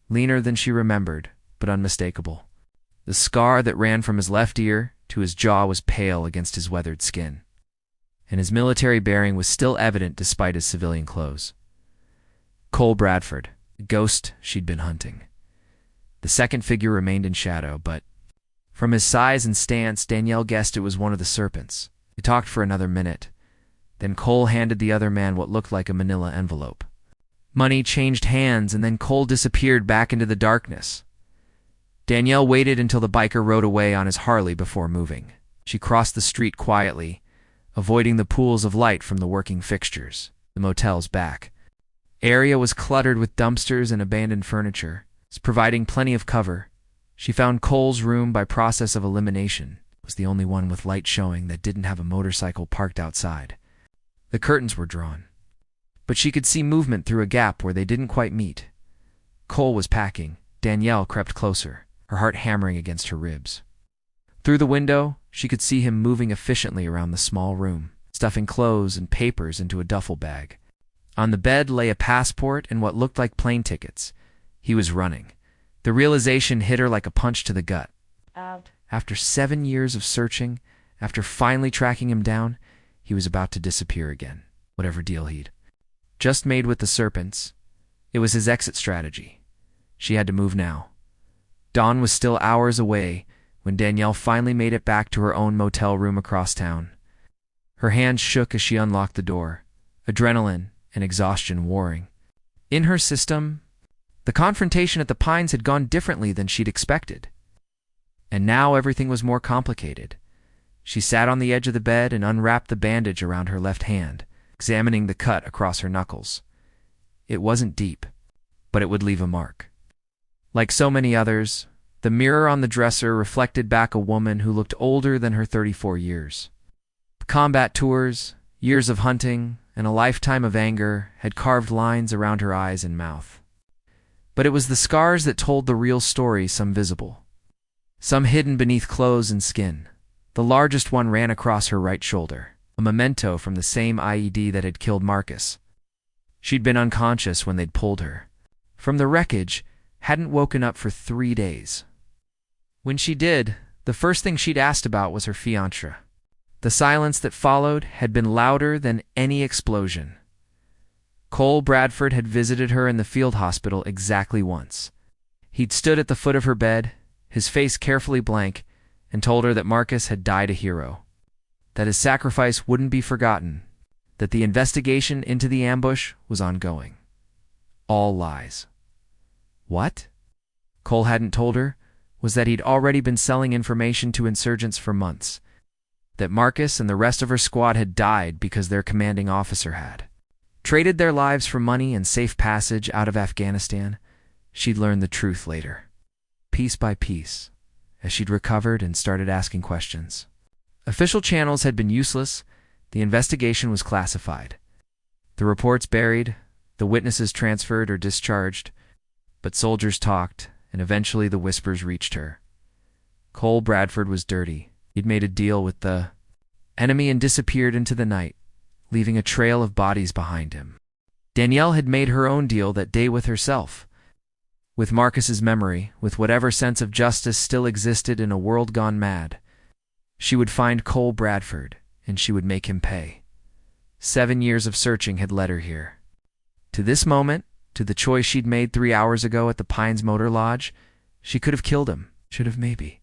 leaner than she remembered, but unmistakable. The scar that ran from his left ear to his jaw was pale against his weathered skin, and his military bearing was still evident despite his civilian clothes. Cole Bradford, the ghost she'd been hunting. The second figure remained in shadow, but from his size and stance, Danielle guessed it was one of the Serpents. They talked for another minute. Then Cole handed the other man what looked like a manila envelope. Money changed hands, and then Cole disappeared back into the darkness. Danielle waited until the biker rode away on his Harley before moving. She crossed the street quietly, avoiding the pools of light from the working fixtures, the motel's back. Area was cluttered with dumpsters and abandoned furniture, providing plenty of cover. She found Cole's room by process of elimination. It was the only one with light showing that didn't have a motorcycle parked outside. The curtains were drawn, but she could see movement through a gap where they didn't quite meet. Cole was packing. Danielle crept closer, her heart hammering against her ribs. Through the window, she could see him moving efficiently around the small room, stuffing clothes and papers into a duffel bag. On the bed lay a passport and what looked like plane tickets. He was running. The realization hit her like a punch to the gut. After 7 years of searching, after finally tracking him down, he was about to disappear again, whatever deal he'd just made with the Serpents. It was his exit strategy. She had to move now. Dawn was still hours away when Danielle finally made it back to her own motel room across town. Her hands shook as she unlocked the door, adrenaline and exhaustion warring. In her system, the confrontation at the Pines had gone differently than she'd expected. And now everything was more complicated. She sat on the edge of the bed and unwrapped the bandage around her left hand, examining the cut across her knuckles. It wasn't deep, but it would leave a mark. Like so many others, the mirror on the dresser reflected back a woman who looked older than her 34 years. Combat tours, years of hunting, and a lifetime of anger had carved lines around her eyes and mouth. But it was the scars that told the real story, some visible, some hidden beneath clothes and skin. The largest one ran across her right shoulder, a memento from the same IED that had killed Marcus. She'd been unconscious when they'd pulled her. From the wreckage, hadn't woken up for 3 days. When she did, the first thing she'd asked about was her fiancé. The silence that followed had been louder than any explosion. Cole Bradford had visited her in the field hospital exactly once. He'd stood at the foot of her bed, his face carefully blank, and told her that Marcus had died a hero, that his sacrifice wouldn't be forgotten, that the investigation into the ambush was ongoing. All lies. What Cole hadn't told her was that he'd already been selling information to insurgents for months, that Marcus and the rest of her squad had died because their commanding officer had traded their lives for money and safe passage out of Afghanistan. She'd learn the truth later, piece by piece, as she'd recovered and started asking questions. Official channels had been useless. The investigation was classified. The reports buried, the witnesses transferred or discharged, but soldiers talked, and eventually the whispers reached her. Cole Bradford was dirty. He'd made a deal with the enemy and disappeared into the night, leaving a trail of bodies behind him. Danielle had made her own deal that day with herself. With Marcus's memory, with whatever sense of justice still existed in a world gone mad, she would find Cole Bradford, and she would make him pay. 7 years of searching had led her here. To this moment, to the choice she'd made 3 hours ago at the Pines Motor Lodge, she could have killed him, should have maybe.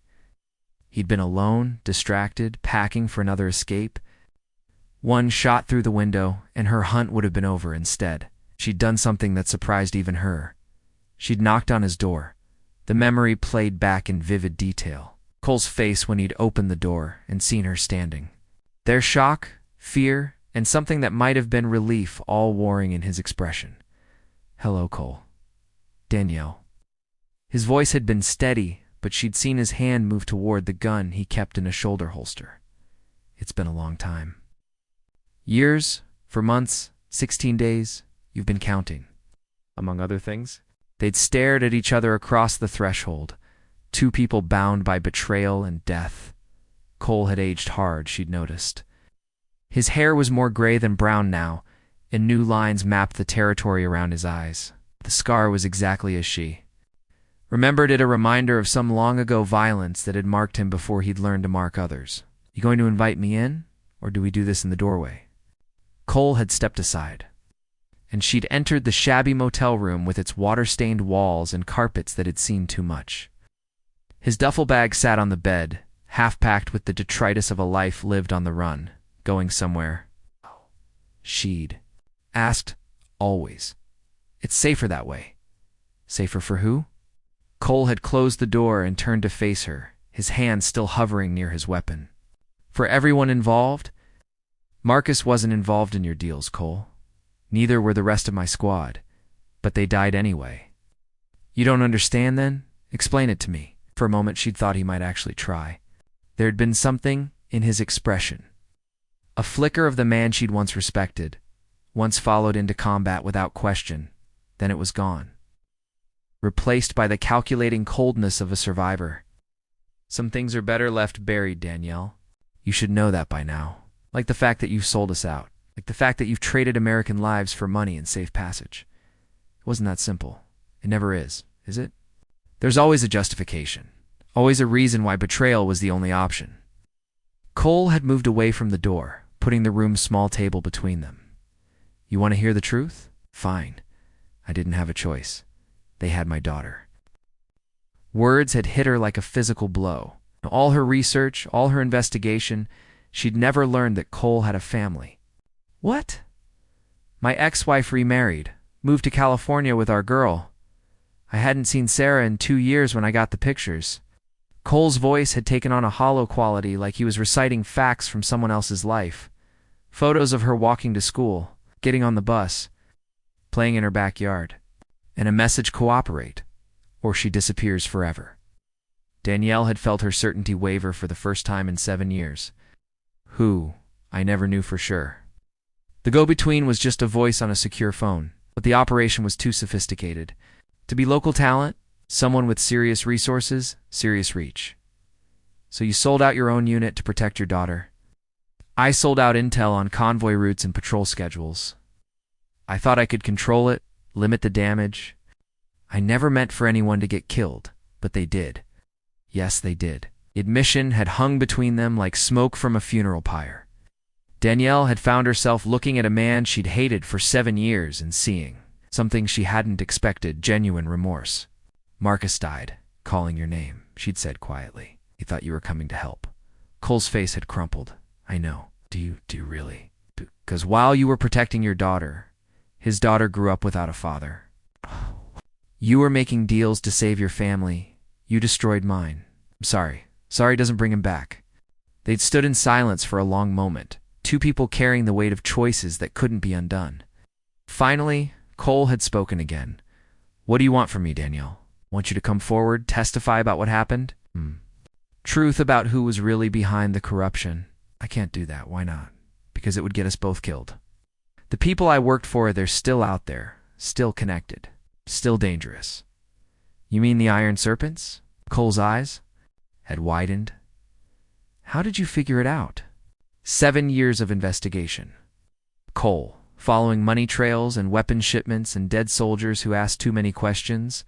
He'd been alone, distracted, packing for another escape. One shot through the window, and her hunt would have been over instead. She'd done something that surprised even her. She'd knocked on his door. The memory played back in vivid detail. Cole's face when he'd opened the door and seen her standing. Their shock, fear, and something that might have been relief all warring in his expression. "Hello, Cole." "Danielle." His voice had been steady, but she'd seen his hand move toward the gun he kept in a shoulder holster. "It's been a long time." "Years, for months, 16 days, you've been counting." Among other things, they'd stared at each other across the threshold, two people bound by betrayal and death. Cole had aged hard, she'd noticed. His hair was more gray than brown now, and new lines mapped the territory around his eyes. The scar was exactly as she remembered it, a reminder of some long-ago violence that had marked him before he'd learned to mark others. "You going to invite me in, or do we do this in the doorway?" Cole had stepped aside, and she'd entered the shabby motel room with its water-stained walls and carpets that had seen too much. His duffel bag sat on the bed, half-packed with the detritus of a life lived on the run, going somewhere. She'd asked, always. "It's safer that way." Safer for who? Cole had closed the door and turned to face her, his hand still hovering near his weapon. "For everyone involved?" "Marcus wasn't involved in your deals, Cole. Neither were the rest of my squad, but they died anyway." "You don't understand, then? Explain it to me." For a moment she'd thought he might actually try. There'd been something in his expression, a flicker of the man she'd once respected, once followed into combat without question. Then it was gone, replaced by the calculating coldness of a survivor. "Some things are better left buried, Danielle. You should know that by now. Like the fact that you've sold us out. Like the fact that you've traded American lives for money and safe passage. It wasn't that simple. It never is it? There's always a justification. Always a reason why betrayal was the only option." Cole had moved away from the door, putting the room's small table between them. "You want to hear the truth? Fine. I didn't have a choice. They had my daughter." Words had hit her like a physical blow. All her research, all her investigation, She'd never learned that Cole had a family. What? My ex-wife remarried, moved to California with our girl. I hadn't seen Sarah in 2 years when I got the pictures. Cole's voice had taken on a hollow quality, like he was reciting facts from someone else's life. Photos of her walking to school, getting on the bus, playing in her backyard, and a message: cooperate, or she disappears forever. Danielle had felt her certainty waver for the first time in 7 years. Who, I never knew for sure. The go-between was just a voice on a secure phone, but the operation was too sophisticated. To be local talent, someone with serious resources, serious reach. So you sold out your own unit to protect your daughter. I sold out intel on convoy routes and patrol schedules. I thought I could control it, limit the damage. I never meant for anyone to get killed, but they did. Yes, they did. Admission had hung between them like smoke from a funeral pyre. Danielle had found herself looking at a man she'd hated for 7 years and seeing something she hadn't expected: genuine remorse. Marcus died, calling your name, she'd said quietly. He thought you were coming to help. Cole's face had crumpled. I know. Do you really? Because while you were protecting your daughter, his daughter grew up without a father. You were making deals to save your family. You destroyed mine. I'm sorry. Sorry doesn't bring him back. They'd stood in silence for a long moment, 2 people carrying the weight of choices that couldn't be undone. Finally, Cole had spoken again. What do you want from me, Danielle? Want you to come forward, testify about what happened? Truth about who was really behind the corruption. I can't do that. Why not? Because it would get us both killed. The people I worked for, they're still out there, still connected, still dangerous. You mean the Iron Serpents? Cole's eyes had widened. How did you figure it out? 7 years of investigation. Cole, following money trails and weapon shipments and dead soldiers who asked too many questions.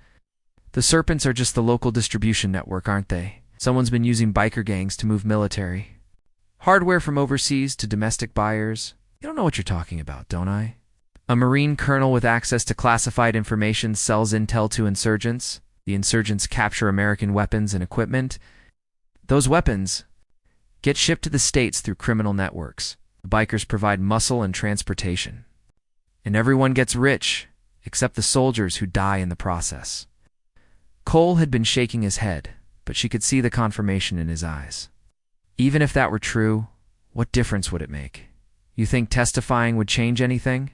The Serpents are just the local distribution network, aren't they? Someone's been using biker gangs to move military. Hardware from overseas to domestic buyers. You don't know what you're talking about, don't I? A Marine colonel with access to classified information sells intel to insurgents. The insurgents capture American weapons and equipment. Those weapons get shipped to the States through criminal networks. The bikers provide muscle and transportation. And everyone gets rich, except the soldiers who die in the process. Cole had been shaking his head, but she could see the confirmation in his eyes. Even if that were true, what difference would it make? You think testifying would change anything?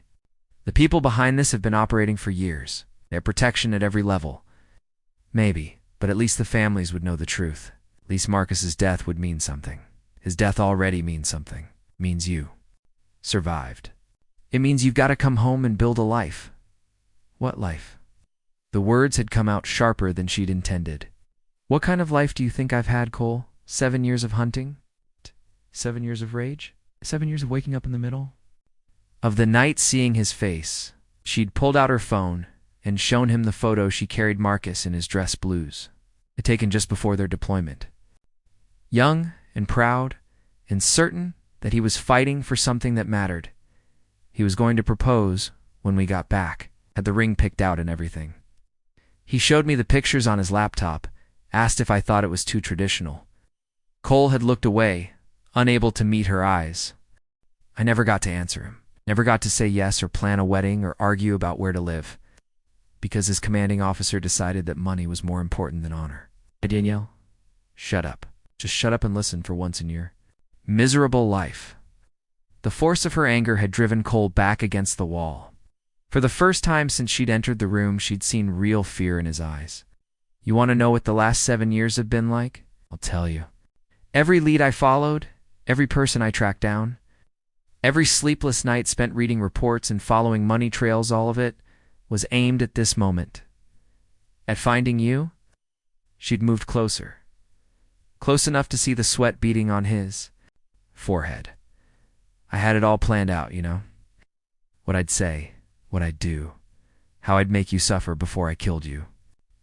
The people behind this have been operating for years. They have protection at every level. Maybe, but at least the families would know the truth. At least Marcus's death would mean something. His death already means something. It means you survived. It means you've got to come home and build a life. What life? The words had come out sharper than she'd intended. What kind of life do you think I've had, Cole? 7 years of hunting? 7 years of rage? 7 years of waking up in the middle of the night seeing his face. She'd pulled out her phone and shown him the photo she carried Marcus in his dress blues, taken just before their deployment. Young and proud and certain that he was fighting for something that mattered. He was going to propose when we got back, had the ring picked out and everything. He showed me the pictures on his laptop, asked if I thought it was too traditional. Cole had looked away, unable to meet her eyes. I never got to answer him, never got to say yes or plan a wedding or argue about where to live, because his commanding officer decided that money was more important than honor. Hey, Danielle, shut up. Just shut up and listen for once in your miserable life. The force of her anger had driven Cole back against the wall. For the first time since she'd entered the room, she'd seen real fear in his eyes. You want to know what the last 7 years have been like? I'll tell you. Every lead I followed, every person I tracked down, every sleepless night spent reading reports and following money trails, all of it was aimed at this moment. At finding you, she'd moved closer. Close enough to see the sweat beating on his forehead. I had it all planned out, you know? What I'd say, what I'd do, how I'd make you suffer before I killed you.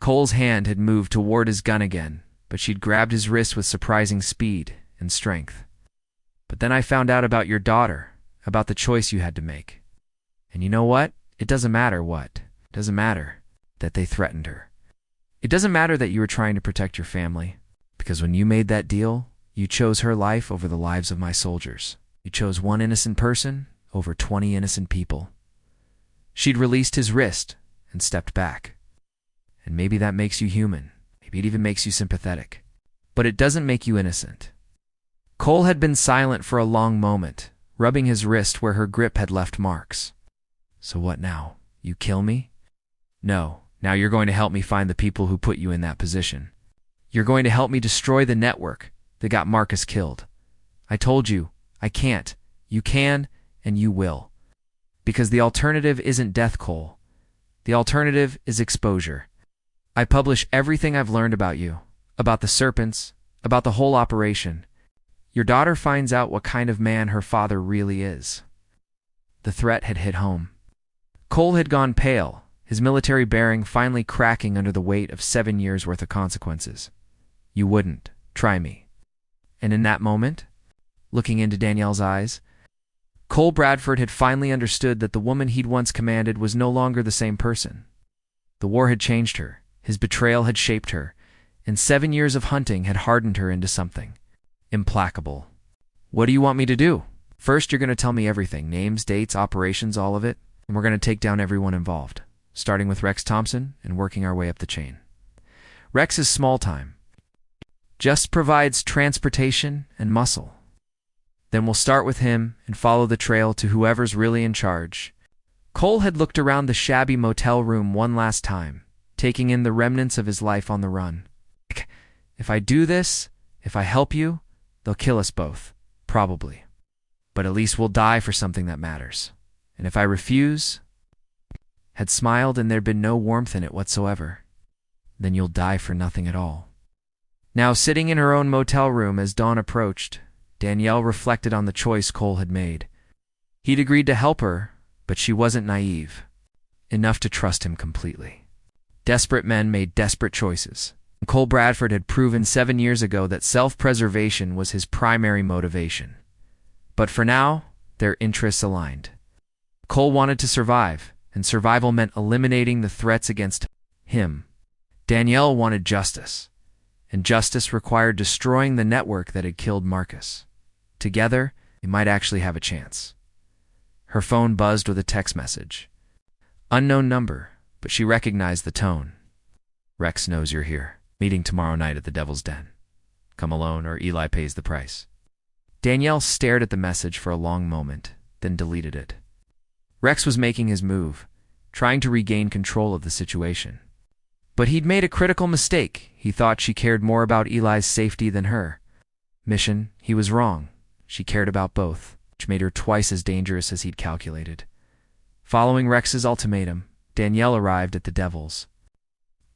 Cole's hand had moved toward his gun again, but she'd grabbed his wrist with surprising speed and strength. But then I found out about your daughter, about the choice you had to make. And you know what? It doesn't matter what. It doesn't matter that they threatened her. It doesn't matter that you were trying to protect your family, because when you made that deal, You chose her life over the lives of my soldiers. You chose one innocent person over 20 innocent people. She'd released his wrist and stepped back. And maybe that makes you human. Maybe it even makes you sympathetic. But it doesn't make you innocent. Cole had been silent for a long moment, rubbing his wrist where her grip had left marks. So what now? You kill me? No. Now you're going to help me find the people who put you in that position. You're going to help me destroy the network that got Marcus killed. I told you, I can't. You can, and you will. Because the alternative isn't death, Cole. The alternative is exposure. I publish everything I've learned about you, about the Serpents, about the whole operation. Your daughter finds out what kind of man her father really is. The threat had hit home. Cole had gone pale, his military bearing finally cracking under the weight of 7 years' worth of consequences. You wouldn't. Try me. And in that moment, looking into Danielle's eyes, Cole Bradford had finally understood that the woman he'd once commanded was no longer the same person. The war had changed her, his betrayal had shaped her, and 7 years of hunting had hardened her into something implacable. What do you want me to do? First, you're going to tell me everything, names, dates, operations, all of it, and we're going to take down everyone involved, starting with Rex Thompson and working our way up the chain. Rex is small time. Just provides transportation and muscle. Then we'll start with him and follow the trail to whoever's really in charge. Cole had looked around the shabby motel room one last time, taking in the remnants of his life on the run. If I do this, if I help you, they'll kill us both, probably. But at least we'll die for something that matters. And if I refuse, had smiled and there'd been no warmth in it whatsoever, then you'll die for nothing at all. Now, sitting in her own motel room as dawn approached, Danielle reflected on the choice Cole had made. He'd agreed to help her, but she wasn't naive, enough to trust him completely. Desperate men made desperate choices. Cole Bradford had proven 7 years ago that self-preservation was his primary motivation. But for now, their interests aligned. Cole wanted to survive, and survival meant eliminating the threats against him. Danielle wanted justice, and justice required destroying the network that had killed Marcus. Together, they might actually have a chance. Her phone buzzed with a text message. Unknown number, but she recognized the tone. Rex knows you're here. Meeting tomorrow night at the Devil's Den. Come alone or Eli pays the price. Danielle stared at the message for a long moment, then deleted it. Rex was making his move, trying to regain control of the situation. But he'd made a critical mistake. He thought she cared more about Eli's safety than her. Mission, he was wrong. She cared about both, which made her twice as dangerous as he'd calculated. Following Rex's ultimatum, Danielle arrived at the Devil's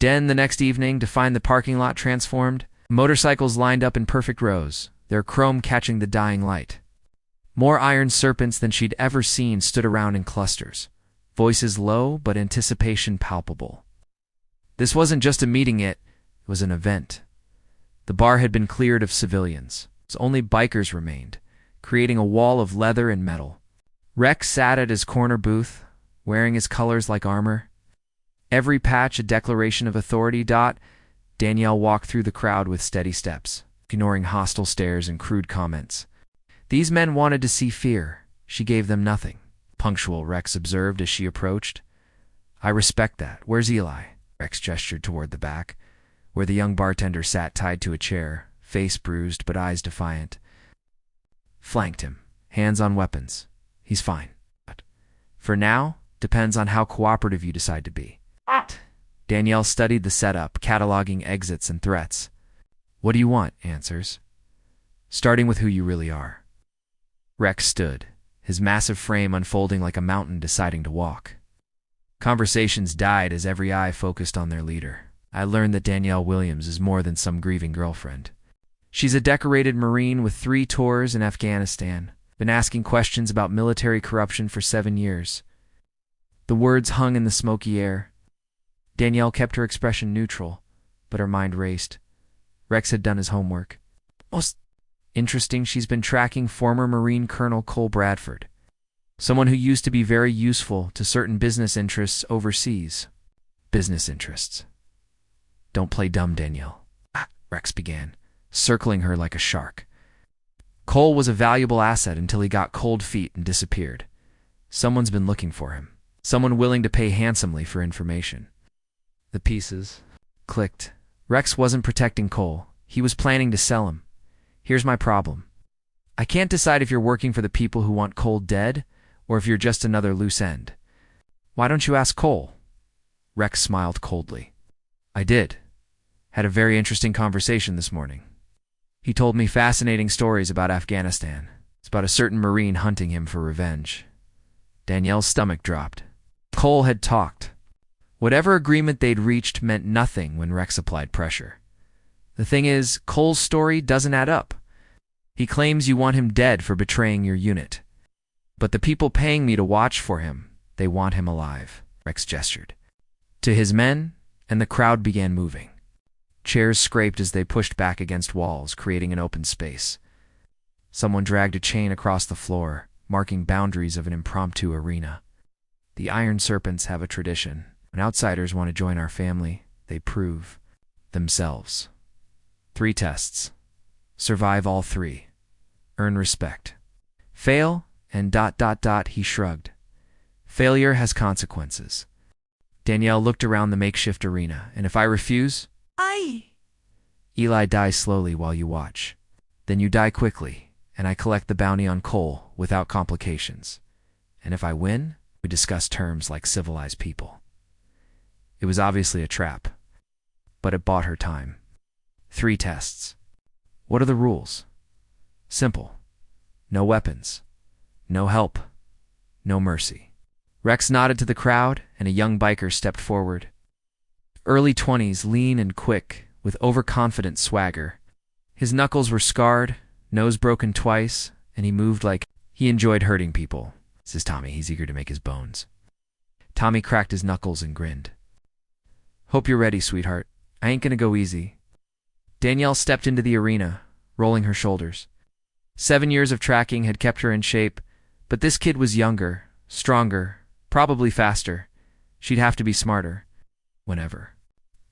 Den the next evening to find the parking lot transformed, motorcycles lined up in perfect rows, their chrome catching the dying light. More Iron Serpents than she'd ever seen stood around in clusters, voices low but anticipation palpable. This wasn't just a meeting, it was an event. The bar had been cleared of civilians, so only bikers remained, creating a wall of leather and metal. Rex sat at his corner booth, wearing his colors like armor. Every patch a declaration of authority. Danielle walked through the crowd with steady steps, ignoring hostile stares and crude comments. These men wanted to see fear. She gave them nothing. Punctual, Rex observed as she approached. I respect that. Where's Eli? Rex gestured toward the back, where the young bartender sat tied to a chair, face bruised but eyes defiant. Flanked him, hands on weapons. He's fine. But for now, depends on how cooperative you decide to be. Danielle studied the setup, cataloging exits and threats. What do you want? Answers. Starting with who you really are. Rex stood, his massive frame unfolding like a mountain deciding to walk. Conversations died as every eye focused on their leader. I learned that Danielle Williams is more than some grieving girlfriend. She's a decorated Marine with 3 tours in Afghanistan, been asking questions about military corruption for 7 years. The words hung in the smoky air. Danielle kept her expression neutral, but her mind raced. Rex had done his homework. Most interesting, she's been tracking former Marine Colonel Cole Bradford, someone who used to be very useful to certain business interests overseas. Business interests. Don't play dumb, Danielle. Rex began, circling her like a shark. Cole was a valuable asset until he got cold feet and disappeared. Someone's been looking for him. Someone willing to pay handsomely for information. The pieces clicked. Rex wasn't protecting Cole. He was planning to sell him. Here's my problem. I can't decide if you're working for the people who want Cole dead or if you're just another loose end. Why don't you ask Cole? Rex smiled coldly. I did. Had a very interesting conversation this morning. He told me fascinating stories about Afghanistan. It's about a certain Marine hunting him for revenge. Danielle's stomach dropped. Cole had talked. Whatever agreement they'd reached meant nothing when Rex applied pressure. The thing is, Cole's story doesn't add up. He claims you want him dead for betraying your unit. But the people paying me to watch for him, they want him alive, Rex gestured to his men, and the crowd began moving. Chairs scraped as they pushed back against walls, creating an open space. Someone dragged a chain across the floor, marking boundaries of an impromptu arena. The Iron Serpents have a tradition. When outsiders want to join our family, they prove themselves. 3 tests. Survive all 3. Earn respect. Fail, and ... he shrugged. Failure has consequences. Danielle looked around the makeshift arena, and if I refuse, Eli dies slowly while you watch. Then you die quickly, and I collect the bounty on Cole without complications. And if I win, we discuss terms like civilized people. It was obviously a trap, but it bought her time. 3 tests. What are the rules? Simple. No weapons. No help. No mercy. Rex nodded to the crowd, and a young biker stepped forward. Early 20s, lean and quick, with overconfident swagger. His knuckles were scarred, nose broken twice, and he moved like he enjoyed hurting people. This is Tommy. He's eager to make his bones. Tommy cracked his knuckles and grinned. Hope you're ready, sweetheart. I ain't gonna go easy. Danielle stepped into the arena, rolling her shoulders. 7 years of tracking had kept her in shape, but this kid was younger, stronger, probably faster. She'd have to be smarter. Whenever.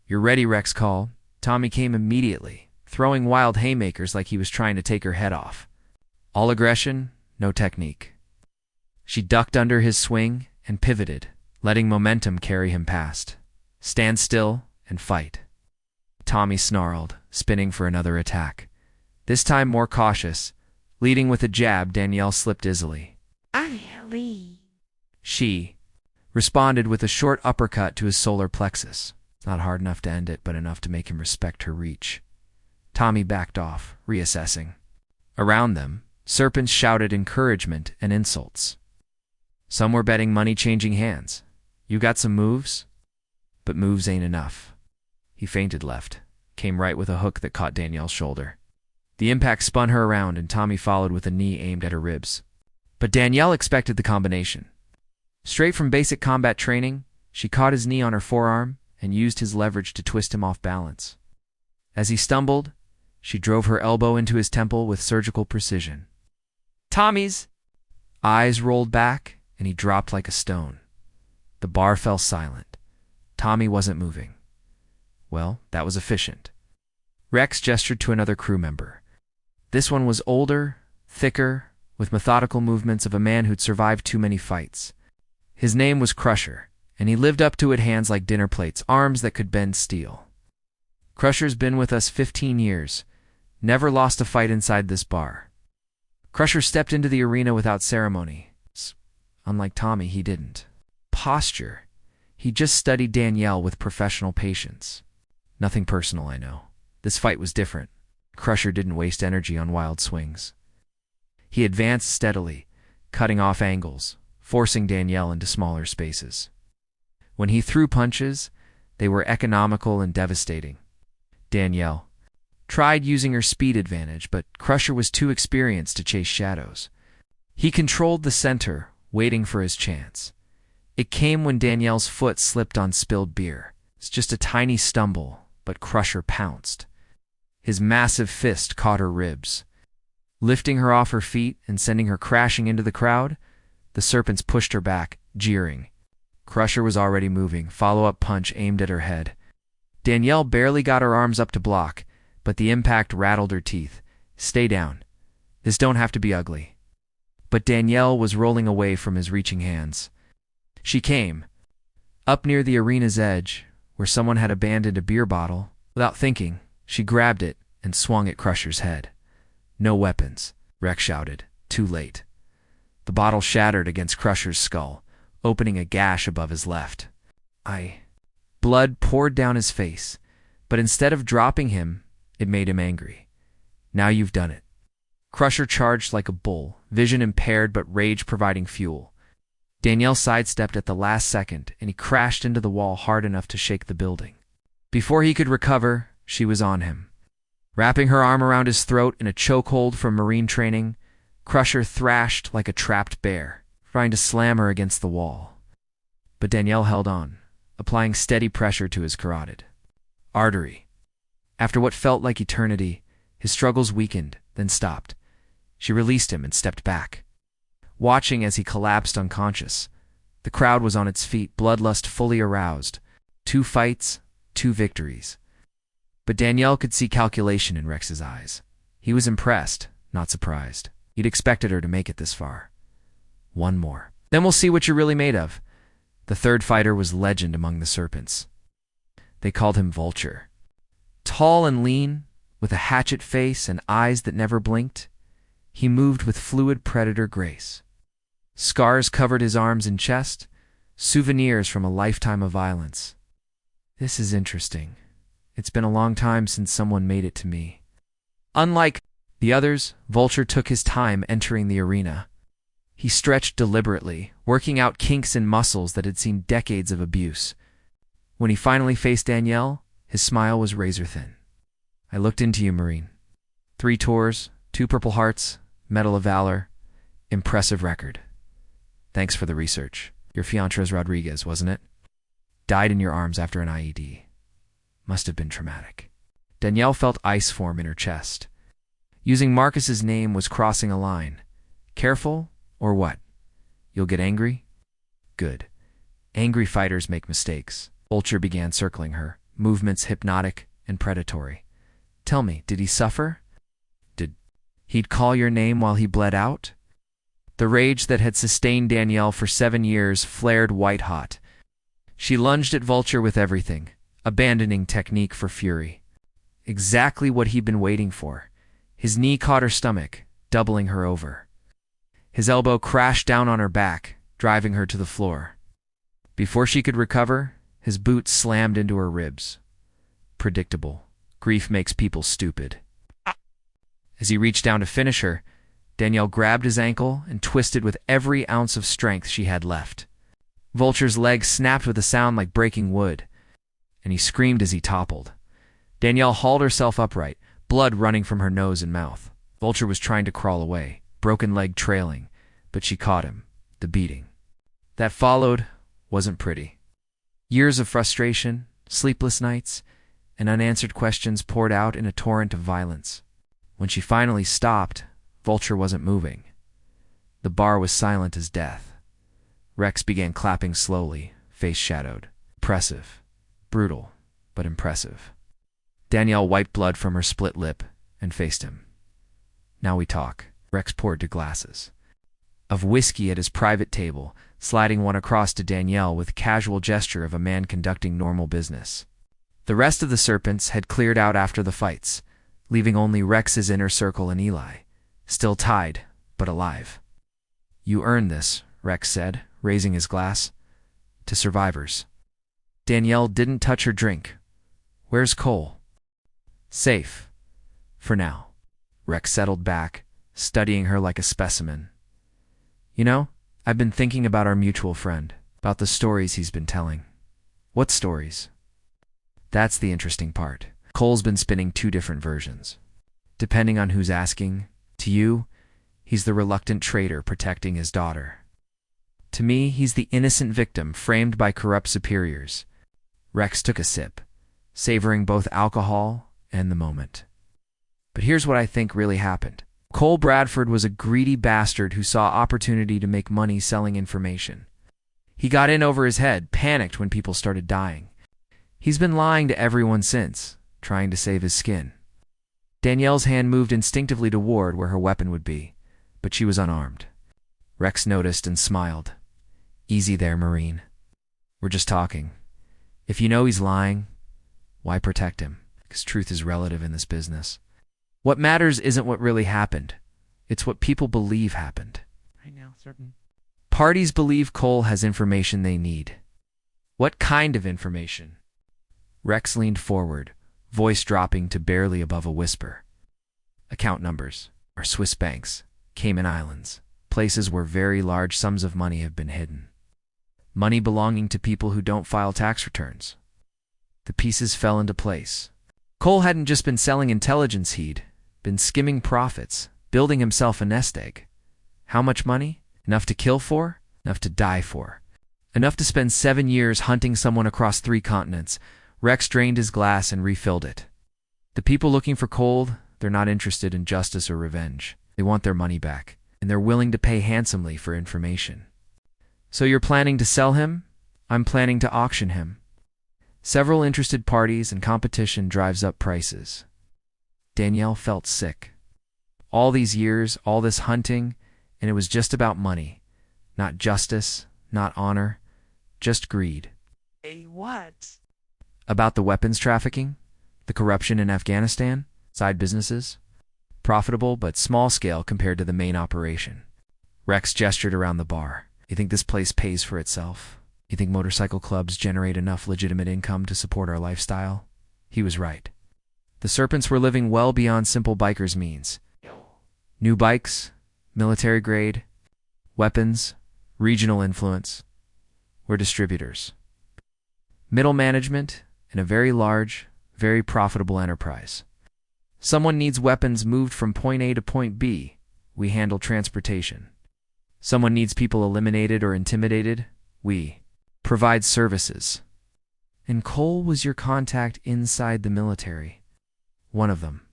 You're ready, Rex called. Tommy came immediately, throwing wild haymakers like he was trying to take her head off. All aggression, no technique. She ducked under his swing and pivoted, letting momentum carry him past. Stand still and fight. Tommy snarled, spinning for another attack. This time more cautious. Leading with a jab, Danielle slipped easily. She responded with a short uppercut to his solar plexus. Not hard enough to end it, but enough to make him respect her reach. Tommy backed off, reassessing. Around them, serpents shouted encouragement and insults. Some were betting money changing hands. You got some moves? But moves ain't enough. He feinted left, came right with a hook that caught Danielle's shoulder. The impact spun her around, and Tommy followed with a knee aimed at her ribs. But Danielle expected the combination. Straight from basic combat training, she caught his knee on her forearm and used his leverage to twist him off balance. As he stumbled, she drove her elbow into his temple with surgical precision. Tommy's eyes rolled back, and he dropped like a stone. The bar fell silent. Tommy wasn't moving. Well, that was efficient. Rex gestured to another crew member. This one was older, thicker, with methodical movements of a man who'd survived too many fights. His name was Crusher, and he lived up to it, hands like dinner plates, arms that could bend steel. Crusher's been with us 15 years, never lost a fight inside this bar. Crusher stepped into the arena without ceremony. Unlike Tommy, he didn't. Posture. He just studied Danielle with professional patience. Nothing personal, I know. This fight was different. Crusher didn't waste energy on wild swings. He advanced steadily, cutting off angles, forcing Danielle into smaller spaces. When he threw punches, they were economical and devastating. Danielle tried using her speed advantage, but Crusher was too experienced to chase shadows. He controlled the center, waiting for his chance. It came when Danielle's foot slipped on spilled beer. It's just a tiny stumble, but Crusher pounced. His massive fist caught her ribs. Lifting her off her feet and sending her crashing into the crowd, the Serpents pushed her back, jeering. Crusher was already moving, follow-up punch aimed at her head. Danielle barely got her arms up to block, but the impact rattled her teeth. Stay down. This don't have to be ugly. But Danielle was rolling away from his reaching hands. She came, up near the arena's edge, where someone had abandoned a beer bottle. Without thinking, she grabbed it and swung at Crusher's head. No weapons, Rex shouted. Too late. The bottle shattered against Crusher's skull, opening a gash above his left eye. Blood poured down his face, but instead of dropping him, it made him angry. Now you've done it. Crusher charged like a bull, vision impaired but rage providing fuel. Danielle sidestepped at the last second, and he crashed into the wall hard enough to shake the building. Before he could recover, she was on him. Wrapping her arm around his throat in a chokehold from Marine training, Crusher thrashed like a trapped bear, trying to slam her against the wall. But Danielle held on, applying steady pressure to his carotid artery. After what felt like eternity, his struggles weakened, then stopped. She released him and stepped back, watching as he collapsed unconscious. The crowd was on its feet, bloodlust fully aroused. 2 fights, 2 victories. But Danielle could see calculation in Rex's eyes. He was impressed, not surprised. He'd expected her to make it this far. 1 more. Then we'll see what you're really made of. The third fighter was legend among the Serpents. They called him Vulture. Tall and lean, with a hatchet face and eyes that never blinked, he moved with fluid predator grace. Scars covered his arms and chest, souvenirs from a lifetime of violence. This is interesting. It's been a long time since someone made it to me. Unlike the others, Vulture took his time entering the arena. He stretched deliberately, working out kinks in muscles that had seen decades of abuse. When he finally faced Danielle, his smile was razor-thin. I looked into you, Marine. 3 tours, 2 Purple Hearts, Medal of Valor. Impressive record. Thanks for the research. Your fiancé Rodriguez, wasn't it? Died in your arms after an IED. Must have been traumatic. Danielle felt ice form in her chest. Using Marcus's name was crossing a line. Careful, or what? You'll get angry? Good. Angry fighters make mistakes. Vulture began circling her, movements hypnotic and predatory. Tell me, did he suffer? Did he'd call your name while he bled out? The rage that had sustained Danielle for 7 years flared white-hot. She lunged at Vulture with everything, abandoning technique for fury. Exactly what he'd been waiting for. His knee caught her stomach, doubling her over. His elbow crashed down on her back, driving her to the floor. Before she could recover, his boot slammed into her ribs. Predictable. Grief makes people stupid. As he reached down to finish her, Danielle grabbed his ankle and twisted with every ounce of strength she had left. Vulture's leg snapped with a sound like breaking wood, and he screamed as he toppled. Danielle hauled herself upright, blood running from her nose and mouth. Vulture was trying to crawl away, broken leg trailing, but she caught him. The beating that followed wasn't pretty. Years of frustration, sleepless nights, and unanswered questions poured out in a torrent of violence. When she finally stopped, Vulture wasn't moving. The bar was silent as death. Rex began clapping slowly, face shadowed. Impressive. Brutal, but impressive. Danielle wiped blood from her split lip and faced him. Now we talk. Rex poured 2 glasses of whiskey at his private table, sliding one across to Danielle with casual gesture of a man conducting normal business. The rest of the Serpents had cleared out after the fights, leaving only Rex's inner circle and Eli, still tied, but alive. You earned this, Rex said, raising his glass. To survivors. Danielle didn't touch her drink. Where's Cole? Safe. For now. Rex settled back, studying her like a specimen. You know, I've been thinking about our mutual friend, about the stories he's been telling. What stories? That's the interesting part. Cole's been spinning 2 different versions. Depending on who's asking, to you, he's the reluctant traitor protecting his daughter. To me, he's the innocent victim framed by corrupt superiors. Rex took a sip, savoring both alcohol and the moment. But here's what I think really happened. Cole Bradford was a greedy bastard who saw opportunity to make money selling information. He got in over his head, panicked when people started dying. He's been lying to everyone since, trying to save his skin. Danielle's hand moved instinctively toward where her weapon would be, but she was unarmed. Rex noticed and smiled. Easy there, Marine. We're just talking. If you know he's lying, why protect him? Because truth is relative in this business. What matters isn't what really happened. It's what people believe happened. Right now, certain. Parties believe Cole has information they need. What kind of information? Rex leaned forward, voice dropping to barely above a whisper. Account numbers, or Swiss banks, Cayman Islands, places where very large sums of money have been hidden. Money belonging to people who don't file tax returns. The pieces fell into place. Cole hadn't just been selling intelligence, he'd been skimming profits, building himself a nest egg. How much money? Enough to kill for? Enough to die for. Enough to spend 7 years hunting someone across 3 continents. Rex drained his glass and refilled it. The people looking for Cole, they're not interested in justice or revenge. They want their money back, and they're willing to pay handsomely for information. So you're planning to sell him? I'm planning to auction him. Several interested parties and competition drives up prices. Danielle felt sick. All these years, all this hunting, and it was just about money. Not justice, not honor, just greed. Hey, what? About the weapons trafficking, the corruption in Afghanistan, side businesses. Profitable but small scale compared to the main operation. Rex gestured around the bar. You think this place pays for itself? You think motorcycle clubs generate enough legitimate income to support our lifestyle? He was right. The Serpents were living well beyond simple bikers' means. New bikes, military grade, weapons, regional influence. We're distributors. Middle management in a very large, very profitable enterprise. Someone needs weapons moved from point A to point B. We handle transportation. Someone needs people eliminated or intimidated. We provide services. And Cole was your contact inside the military. One of them.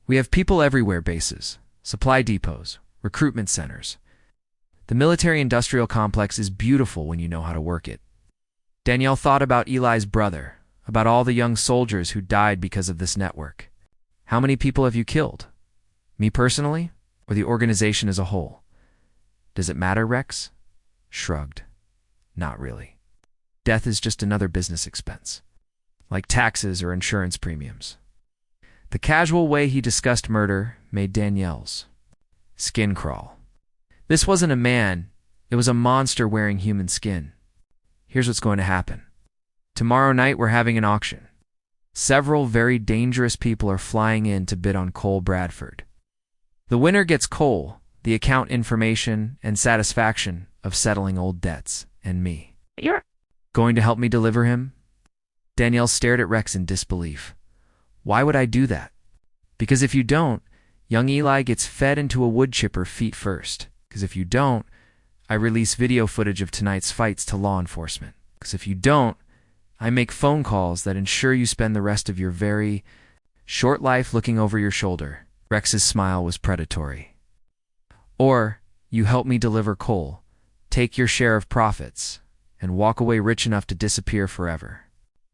We have people everywhere, bases, supply depots, recruitment centers. The military-industrial complex is beautiful when you know how to work it. Danielle thought about Eli's brother, about all the young soldiers who died because of this network. How many people have you killed? Me personally, or the organization as a whole? Does it matter, Rex? Shrugged. Not really. Death is just another business expense, like taxes or insurance premiums. The casual way he discussed murder made Danielle's skin crawl. This wasn't a man, it was a monster wearing human skin. Here's what's going to happen. Tomorrow night we're having an auction. Several very dangerous people are flying in to bid on Cole Bradford. The winner gets Cole, the account information, and satisfaction of settling old debts, and me. You're going to help me deliver him? Danielle stared at Rex in disbelief. Why would I do that? Because if you don't, young Eli gets fed into a wood chipper feet first. Because if you don't, I release video footage of tonight's fights to law enforcement. Because if you don't, I make phone calls that ensure you spend the rest of your very short life looking over your shoulder. Rex's smile was predatory. Or you help me deliver Cole, take your share of profits, and walk away rich enough to disappear forever.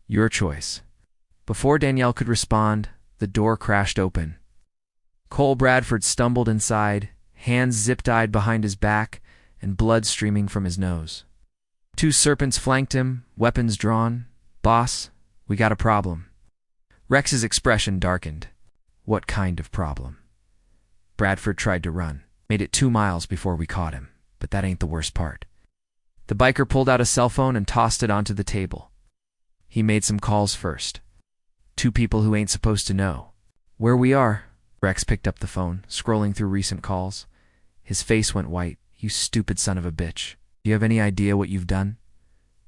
Your choice. Before Danielle could respond, the door crashed open. Cole Bradford stumbled inside, hands zip-tied behind his back, and blood streaming from his nose. 2 serpents flanked him, weapons drawn. Boss, we got a problem. Rex's expression darkened. What kind of problem? Bradford tried to run, made it 2 miles before we caught him, but that ain't the worst part. The biker pulled out a cell phone and tossed it onto the table. He made some calls first. 2 people who ain't supposed to know. Where we are. Rex picked up the phone, scrolling through recent calls. His face went white. You stupid son of a bitch. Do you have any idea what you've done?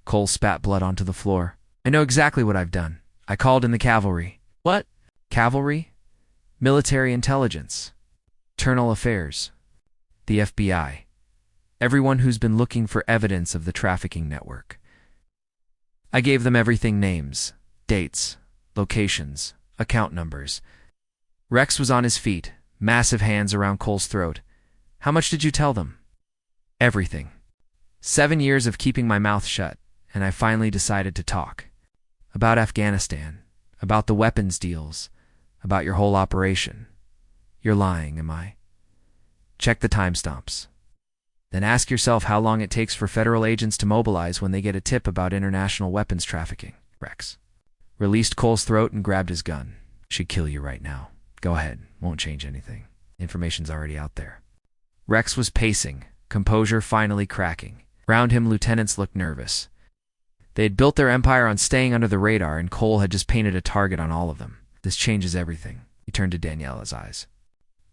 Cole spat blood onto the floor. I know exactly what I've done. I called in the cavalry. what? Cavalry? Military intelligence. Internal affairs. The FBI. Everyone who's been looking for evidence of the trafficking network. I gave them everything: names, dates, locations, account numbers. Rex was on his feet, massive hands around Cole's throat. How much did you tell them? Everything. 7 years of keeping my mouth shut, and I finally decided to talk. About Afghanistan, about the weapons deals, about your whole operation. You're lying, am I? Check the timestamps. Then ask yourself how long it takes for federal agents to mobilize when they get a tip about international weapons trafficking. Rex released Cole's throat and grabbed his gun. She'd kill you right now. Go ahead. Won't change anything. Information's already out there. Rex was pacing, composure finally cracking. Around him, lieutenants looked nervous. They had built their empire on staying under the radar, and Cole had just painted a target on all of them. This changes everything. He turned to Danielle's eyes,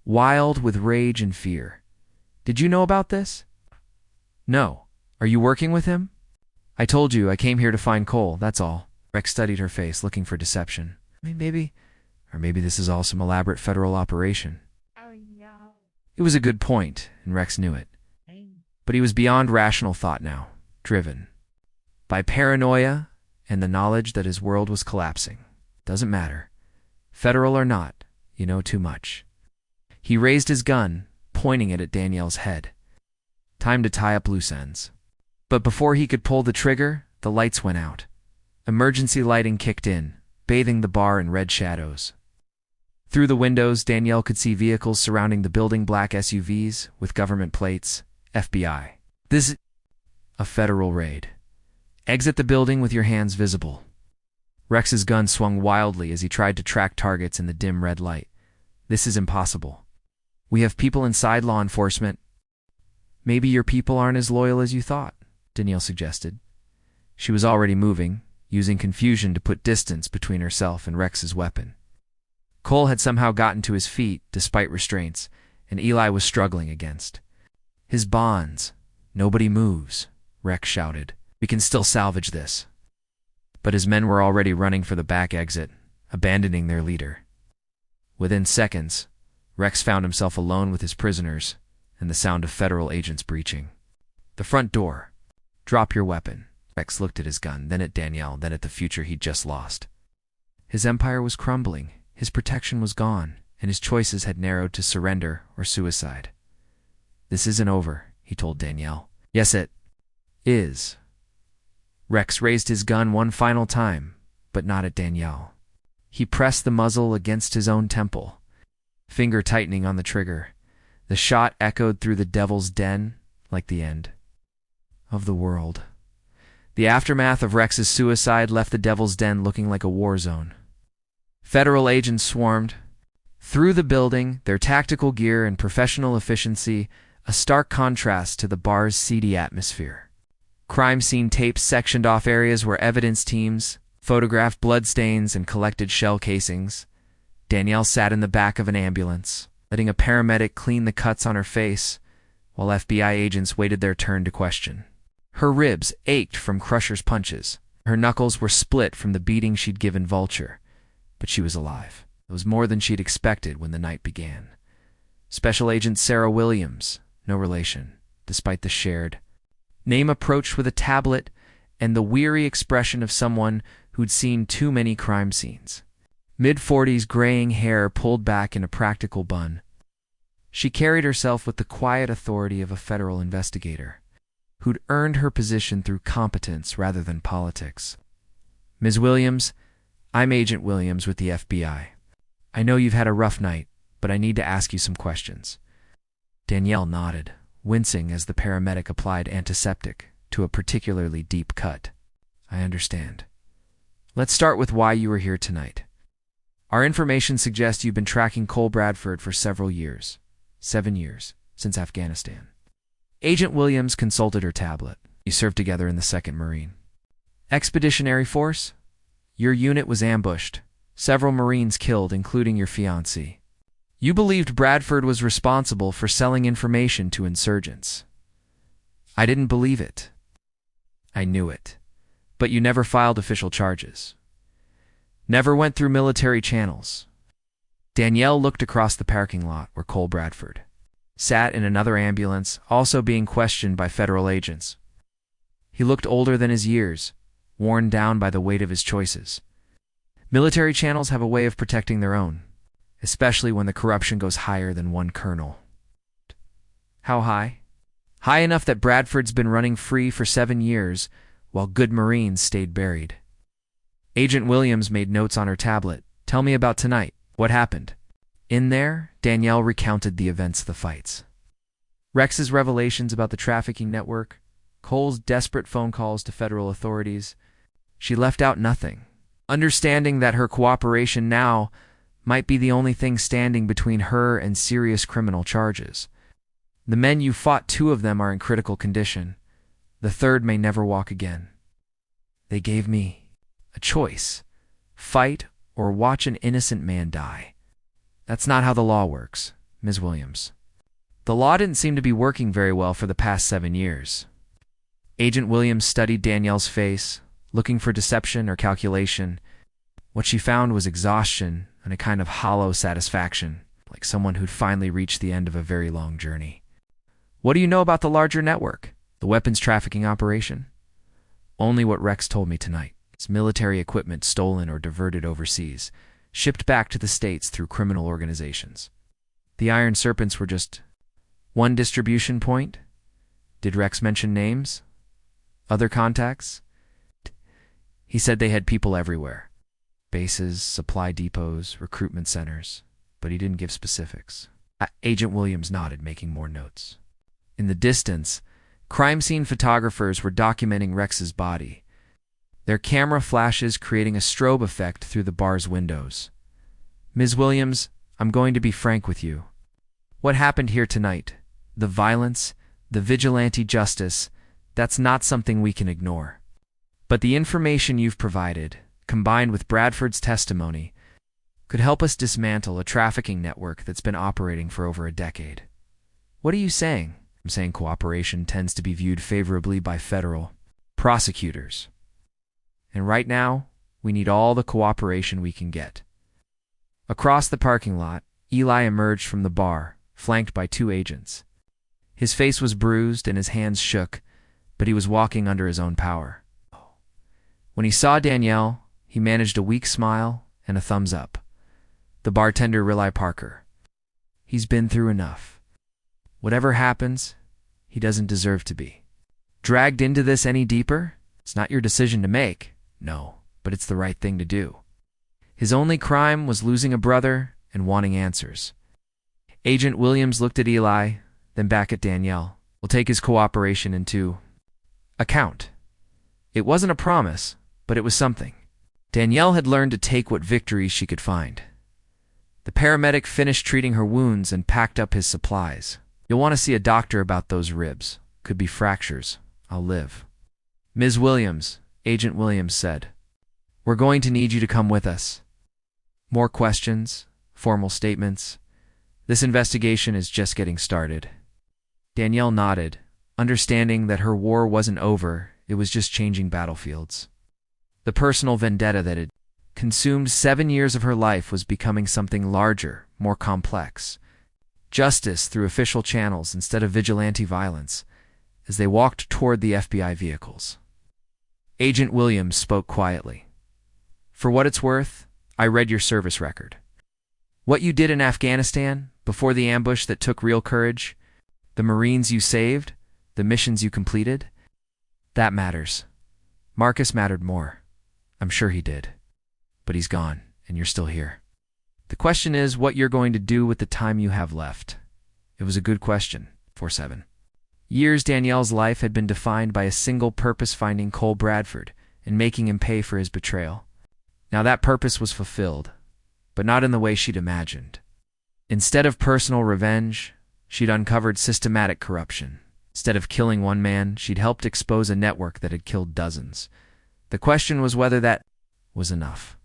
wild with rage and fear. Did you know about this? No. Are you working with him? I told you I came here to find Cole, that's all. Rex studied her face, looking for deception. Maybe this is all some elaborate federal operation. Oh, no. It was a good point, and Rex knew it. But he was beyond rational thought now, driven by paranoia and the knowledge that his world was collapsing. Doesn't matter. Federal or not, you know too much. He raised his gun, pointing it at Danielle's head. Time to tie up loose ends. But before he could pull the trigger, the lights went out. Emergency lighting kicked in, bathing the bar in red shadows. Through the windows, Danielle could see vehicles surrounding the building, black SUVs with government plates, FBI. This is a federal raid. Exit the building with your hands visible. Rex's gun swung wildly as he tried to track targets in the dim red light. This is impossible. We have people inside law enforcement. Maybe your people aren't as loyal as you thought, Danielle suggested. She was already moving, using confusion to put distance between herself and Rex's weapon. Cole had somehow gotten to his feet, despite restraints, and Eli was struggling against his bonds. Nobody moves, Rex shouted. We can still salvage this. But his men were already running for the back exit, abandoning their leader. Within seconds, Rex found himself alone with his prisoners and the sound of federal agents breaching the front door. Drop your weapon. Rex looked at his gun, then at Danielle, then at the future he'd just lost. His empire was crumbling, his protection was gone, and his choices had narrowed to surrender or suicide. This isn't over, he told Danielle. Yes, it is. Rex raised his gun one final time, but not at Danielle. He pressed the muzzle against his own temple, finger tightening on the trigger. The shot echoed through the devil's den like the end of the world. The aftermath of Rex's suicide left the devil's den looking like a war zone. Federal agents swarmed through the building, their tactical gear and professional efficiency a stark contrast to the bar's seedy atmosphere. Crime scene tapes sectioned off areas where evidence teams photographed bloodstains and collected shell casings. Danielle sat in the back of an ambulance, letting a paramedic clean the cuts on her face, while FBI agents waited their turn to question. Her ribs ached from Crusher's punches. Her knuckles were split from the beating she'd given Vulture. But she was alive. It was more than she'd expected when the night began. Special Agent Sarah Williams, no relation, despite the shared name, approached with a tablet and the weary expression of someone who'd seen too many crime scenes. Mid-40s, graying hair pulled back in a practical bun. She carried herself with the quiet authority of a federal investigator who'd earned her position through competence rather than politics. Ms. Williams, I'm Agent Williams with the FBI. I know you've had a rough night, but I need to ask you some questions. Danielle nodded, wincing as the paramedic applied antiseptic to a particularly deep cut. I understand. Let's start with why you are here tonight. Our information suggests you've been tracking Cole Bradford for several years. 7 years, since Afghanistan. Agent Williams consulted her tablet. You served together in the 2nd Marine Expeditionary Force? Your unit was ambushed. Several Marines killed, including your fiancée. You believed Bradford was responsible for selling information to insurgents. I didn't believe it. I knew it. But you never filed official charges. Never went through military channels. Danielle looked across the parking lot where Cole Bradford sat in another ambulance, also being questioned by federal agents. He looked older than his years, worn down by the weight of his choices. Military channels have a way of protecting their own, especially when the corruption goes higher than one colonel. How high? High enough that Bradford's been running free for 7 years, while good Marines stayed buried. Agent Williams made notes on her tablet. Tell me about tonight. What happened? In there, Danielle recounted the events of the fights. Rex's revelations about the trafficking network, Cole's desperate phone calls to federal authorities. She left out nothing, understanding that her cooperation now might be the only thing standing between her and serious criminal charges. The men you fought, 2 of them are in critical condition. The 3rd may never walk again. They gave me a choice: fight or watch an innocent man die. That's not how the law works, Ms. Williams. The law didn't seem to be working very well for the past 7 years. Agent Williams studied Danielle's face, looking for deception or calculation. What she found was exhaustion and a kind of hollow satisfaction, like someone who'd finally reached the end of a very long journey. What do you know about the larger network, the weapons trafficking operation? Only what Rex told me tonight. It's military equipment stolen or diverted overseas, shipped back to the States through criminal organizations. The Iron Serpents were just one distribution point? Did Rex mention names? Other contacts? He said they had people everywhere. Bases, supply depots, recruitment centers, but he didn't give specifics. Agent Williams nodded, making more notes. In the distance, crime scene photographers were documenting Rex's body, their camera flashes creating a strobe effect through the bar's windows. Ms. Williams, I'm going to be frank with you. What happened here tonight, the violence, the vigilante justice, that's not something we can ignore. But the information you've provided, combined with Bradford's testimony, could help us dismantle a trafficking network that's been operating for over a decade. What are you saying? I'm saying cooperation tends to be viewed favorably by federal prosecutors. And right now, we need all the cooperation we can get. Across the parking lot, Eli emerged from the bar, flanked by 2 agents. His face was bruised and his hands shook, but he was walking under his own power. When he saw Danielle, he managed a weak smile and a thumbs up. The bartender, Riley Parker. He's been through enough. Whatever happens, he doesn't deserve to be dragged into this any deeper. It's not your decision to make, no, but it's the right thing to do. His only crime was losing a brother and wanting answers. Agent Williams looked at Eli, then back at Danielle. We'll take his cooperation into account. It wasn't a promise, but it was something. Danielle had learned to take what victories she could find. The paramedic finished treating her wounds and packed up his supplies. You'll want to see a doctor about those ribs. Could be fractures. I'll live. Ms. Williams, Agent Williams said, we're going to need you to come with us. More questions? Formal statements? This investigation is just getting started. Danielle nodded, understanding that her war wasn't over, it was just changing battlefields. The personal vendetta that had consumed 7 years of her life was becoming something larger, more complex. Justice through official channels instead of vigilante violence, as they walked toward the FBI vehicles. Agent Williams spoke quietly. For what it's worth, I read your service record. What you did in Afghanistan, before the ambush that took real courage, the Marines you saved, the missions you completed, that matters. Marcus mattered more. I'm sure he did. But he's gone, and you're still here. The question is what you're going to do with the time you have left. It was a good question, 4-7. Years Danielle's life had been defined by a single purpose: finding Cole Bradford and making him pay for his betrayal. Now that purpose was fulfilled, but not in the way she'd imagined. Instead of personal revenge, she'd uncovered systematic corruption. Instead of killing one man, she'd helped expose a network that had killed dozens. The question was whether that was enough.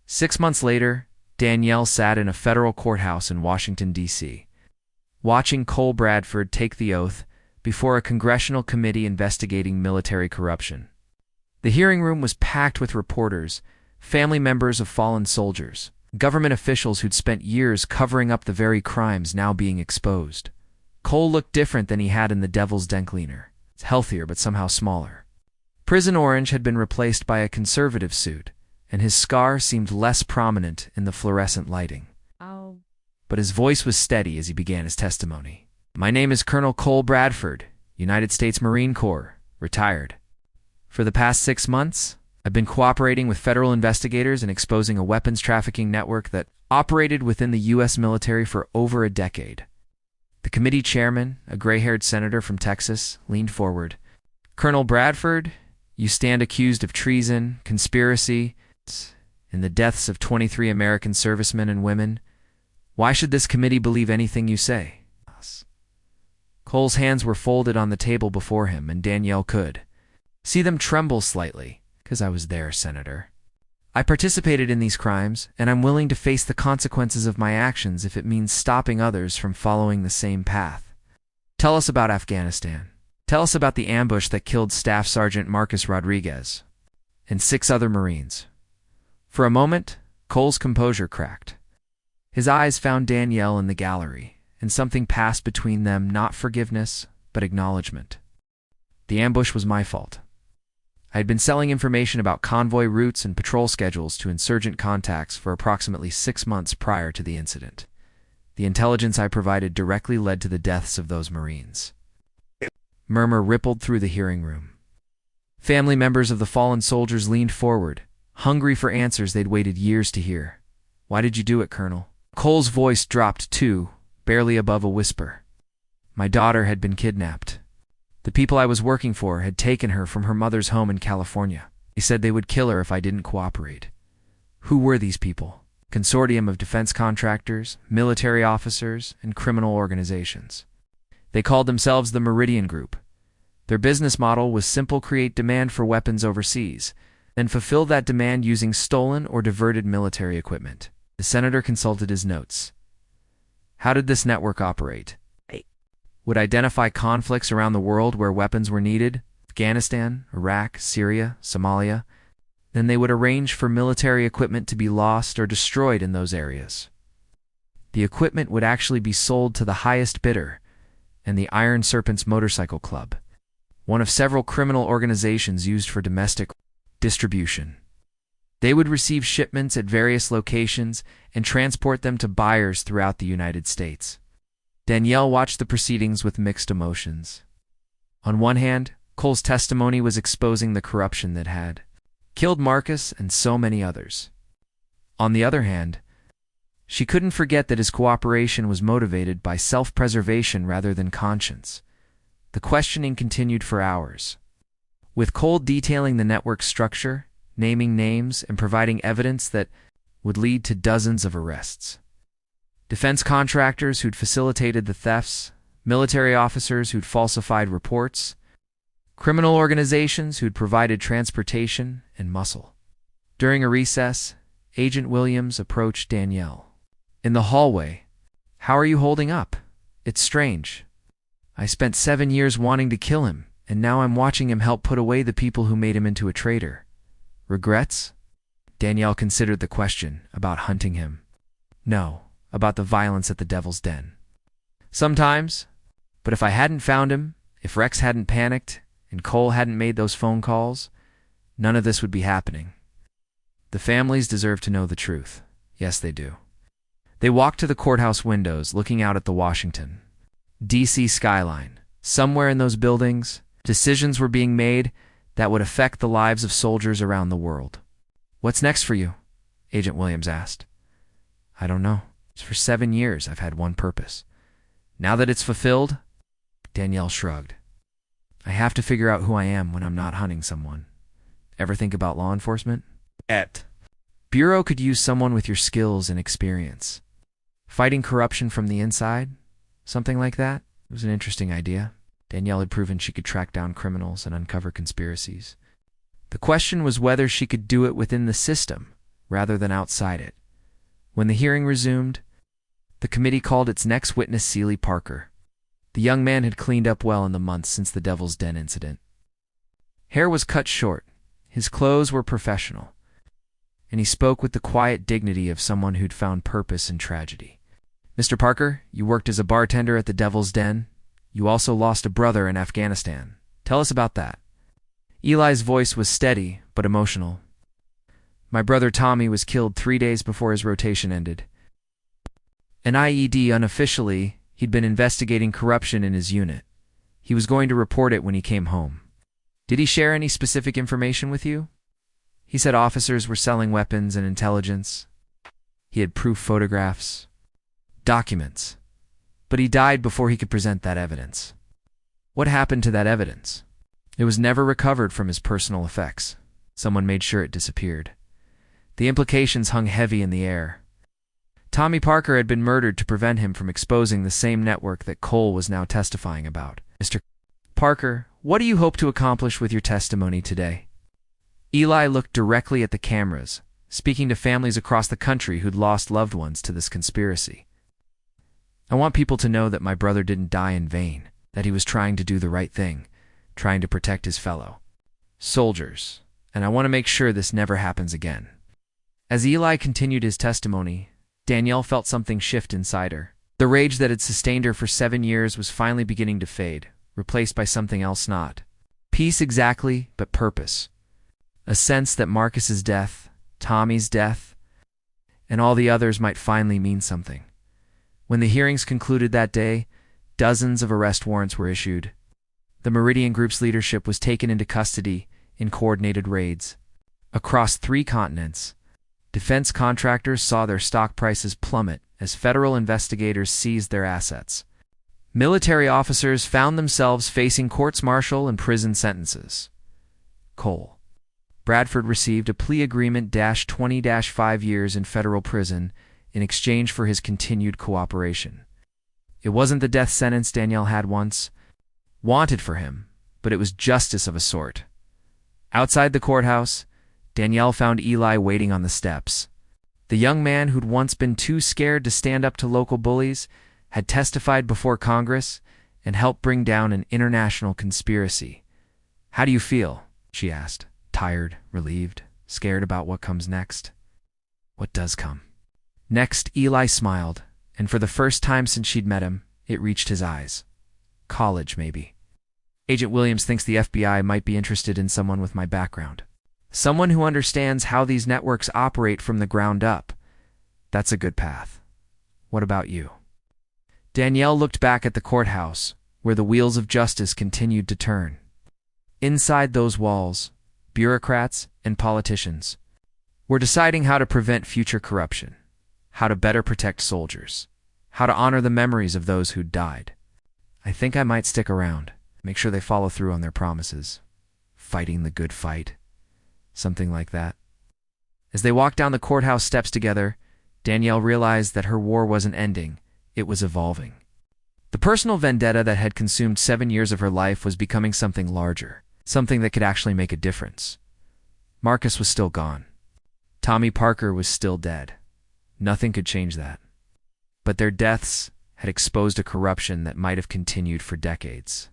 6 months later, Danielle sat in a federal courthouse in Washington, D.C., watching Cole Bradford take the oath before a congressional committee investigating military corruption. The hearing room was packed with reporters, family members of fallen soldiers, government officials who'd spent years covering up the very crimes now being exposed. Cole looked different than he had in the Devil's Den cleaner. It's healthier but somehow smaller. Prison orange had been replaced by a conservative suit, and his scar seemed less prominent in the fluorescent lighting. But his voice was steady as he began his testimony. My name is Colonel Cole Bradford, United States Marine Corps, retired. For the past 6 months, I've been cooperating with federal investigators in exposing a weapons trafficking network that operated within the U.S. military for over a decade. The committee chairman, a gray-haired senator from Texas, leaned forward. Colonel Bradford, you stand accused of treason, conspiracy, and the deaths of 23 American servicemen and women. Why should this committee believe anything you say? Cole's hands were folded on the table before him, and Danielle could see them tremble slightly. "'Cause I was there, Senator. I participated in these crimes, and I'm willing to face the consequences of my actions if it means stopping others from following the same path. Tell us about Afghanistan. Tell us about the ambush that killed Staff Sergeant Marcus Rodriguez and 6 other Marines." For a moment, Cole's composure cracked. His eyes found Danielle in the gallery, and something passed between them, not forgiveness, but acknowledgement. "The ambush was my fault. I had been selling information about convoy routes and patrol schedules to insurgent contacts for approximately 6 months prior to the incident. The intelligence I provided directly led to the deaths of those Marines." Murmur rippled through the hearing room. Family members of the fallen soldiers leaned forward, hungry for answers they'd waited years to hear. "Why did you do it, Colonel?" Cole's voice dropped too, barely above a whisper. "My daughter had been kidnapped. The people I was working for had taken her from her mother's home in California. They said they would kill her if I didn't cooperate." Who were these people? Consortium of defense contractors, military officers, and criminal organizations. They called themselves the Meridian Group. Their business model was simple: create demand for weapons overseas, then fulfill that demand using stolen or diverted military equipment. The senator consulted his notes. How did this network operate? Would identify conflicts around the world where weapons were needed, Afghanistan, Iraq, Syria, Somalia. Then they would arrange for military equipment to be lost or destroyed in those areas. The equipment would actually be sold to the highest bidder and the Iron Serpents motorcycle club, one of several criminal organizations used for domestic distribution. They would receive shipments at various locations and transport them to buyers throughout the United States. Danielle watched the proceedings with mixed emotions. On one hand, Cole's testimony was exposing the corruption that had killed Marcus and so many others. On the other hand, she couldn't forget that his cooperation was motivated by self-preservation rather than conscience. The questioning continued for hours, with Cole detailing the network's structure, naming names, and providing evidence that would lead to dozens of arrests. Defense contractors who'd facilitated the thefts, military officers who'd falsified reports, criminal organizations who'd provided transportation and muscle. During a recess, Agent Williams approached Danielle. "In the hallway. How are you holding up? It's strange. I spent 7 years wanting to kill him, and now I'm watching him help put away the people who made him into a traitor. Regrets?" Danielle considered the question about hunting him. "No, about the violence at the Devil's Den. Sometimes, but if I hadn't found him, if Rex hadn't panicked, and Cole hadn't made those phone calls, none of this would be happening. The families deserve to know the truth. Yes, they do." They walked to the courthouse windows, looking out at the Washington, D.C. skyline. Somewhere in those buildings, decisions were being made that would affect the lives of soldiers around the world. "What's next for you?" Agent Williams asked. "I don't know. For 7 years, I've had one purpose. Now that it's fulfilled," Danielle shrugged, "I have to figure out who I am when I'm not hunting someone. Ever think about law enforcement? Bureau could use someone with your skills and experience. Fighting corruption from the inside? Something like that? It was an interesting idea." Danielle had proven she could track down criminals and uncover conspiracies. The question was whether she could do it within the system rather than outside it. When the hearing resumed, the committee called its next witness Seeley Parker. The young man had cleaned up well in the months since the Devil's Den incident. Hair was cut short, his clothes were professional, and he spoke with the quiet dignity of someone who'd found purpose in tragedy. "Mr. Parker, you worked as a bartender at the Devil's Den. You also lost a brother in Afghanistan. Tell us about that." Eli's voice was steady but emotional. "My brother Tommy was killed 3 days before his rotation ended. An IED unofficially, he'd been investigating corruption in his unit. He was going to report it when he came home. Did he share any specific information with you?" He said officers were selling weapons and intelligence. He had proof photographs, documents, but he died before he could present that evidence. What happened to that evidence? It was never recovered from his personal effects. Someone made sure it disappeared. The implications hung heavy in the air. Tommy Parker had been murdered to prevent him from exposing the same network that Cole was now testifying about. Mr. Parker, what do you hope to accomplish with your testimony today? Eli looked directly at the cameras, speaking to families across the country who'd lost loved ones to this conspiracy. I want people to know that my brother didn't die in vain, that he was trying to do the right thing, trying to protect his fellow soldiers, and I want to make sure this never happens again. As Eli continued his testimony, Danielle felt something shift inside her. The rage that had sustained her for 7 years was finally beginning to fade, replaced by something else not peace exactly, but purpose. A sense that Marcus's death, Tommy's death, and all the others might finally mean something. When the hearings concluded that day, dozens of arrest warrants were issued. The Meridian Group's leadership was taken into custody in coordinated raids. Across 3 continents, defense contractors saw their stock prices plummet as federal investigators seized their assets. Military officers found themselves facing courts-martial and prison sentences. Cole. Bradford received a plea agreement -20-5 years in federal prison in exchange for his continued cooperation. It wasn't the death sentence Danielle had once wanted for him, but it was justice of a sort. Outside the courthouse, Danielle found Eli waiting on the steps. The young man who'd once been too scared to stand up to local bullies had testified before Congress and helped bring down an international conspiracy. "How do you feel?" she asked. Tired, relieved, scared about what comes next. What does come? Next, Eli smiled, and for the first time since she'd met him, it reached his eyes. College, maybe. Agent Williams thinks the FBI might be interested in someone with my background. Someone who understands how these networks operate from the ground up. That's a good path. What about you? Danielle looked back at the courthouse, where the wheels of justice continued to turn. Inside those walls, bureaucrats and politicians were deciding how to prevent future corruption, how to better protect soldiers, how to honor the memories of those who'd died. I think I might stick around, make sure they follow through on their promises. Fighting the good fight. Something like that. As they walked down the courthouse steps together, Danielle realized that her war wasn't ending, it was evolving. The personal vendetta that had consumed 7 years of her life was becoming something larger, something that could actually make a difference. Marcus was still gone. Tommy Parker was still dead. Nothing could change that. But their deaths had exposed a corruption that might have continued for decades,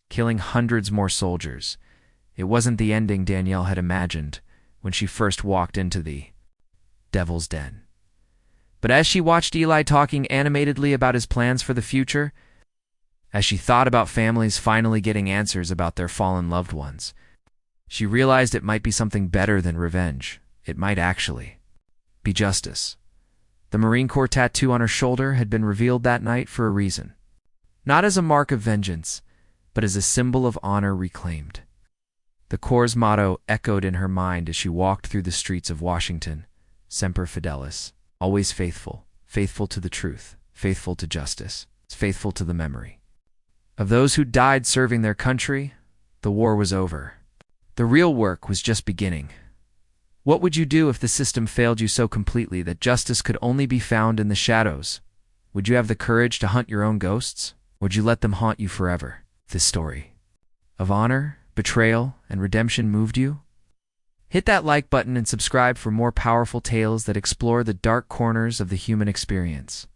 killing hundreds more soldiers. It wasn't the ending Danielle had imagined when she first walked into the Devil's Den. But as she watched Eli talking animatedly about his plans for the future, as she thought about families finally getting answers about their fallen loved ones, she realized it might be something better than revenge. It might actually be justice. The Marine Corps tattoo on her shoulder had been revealed that night for a reason. Not as a mark of vengeance, but as a symbol of honor reclaimed. The Corps' motto echoed in her mind as she walked through the streets of Washington. Semper Fidelis. Always faithful. Faithful to the truth. Faithful to justice. Faithful to the memory of those who died serving their country. The war was over. The real work was just beginning. What would you do if the system failed you so completely that justice could only be found in the shadows? Would you have the courage to hunt your own ghosts? Would you let them haunt you forever? This story of honor, betrayal, and redemption moved you? Hit that like button and subscribe for more powerful tales that explore the dark corners of the human experience.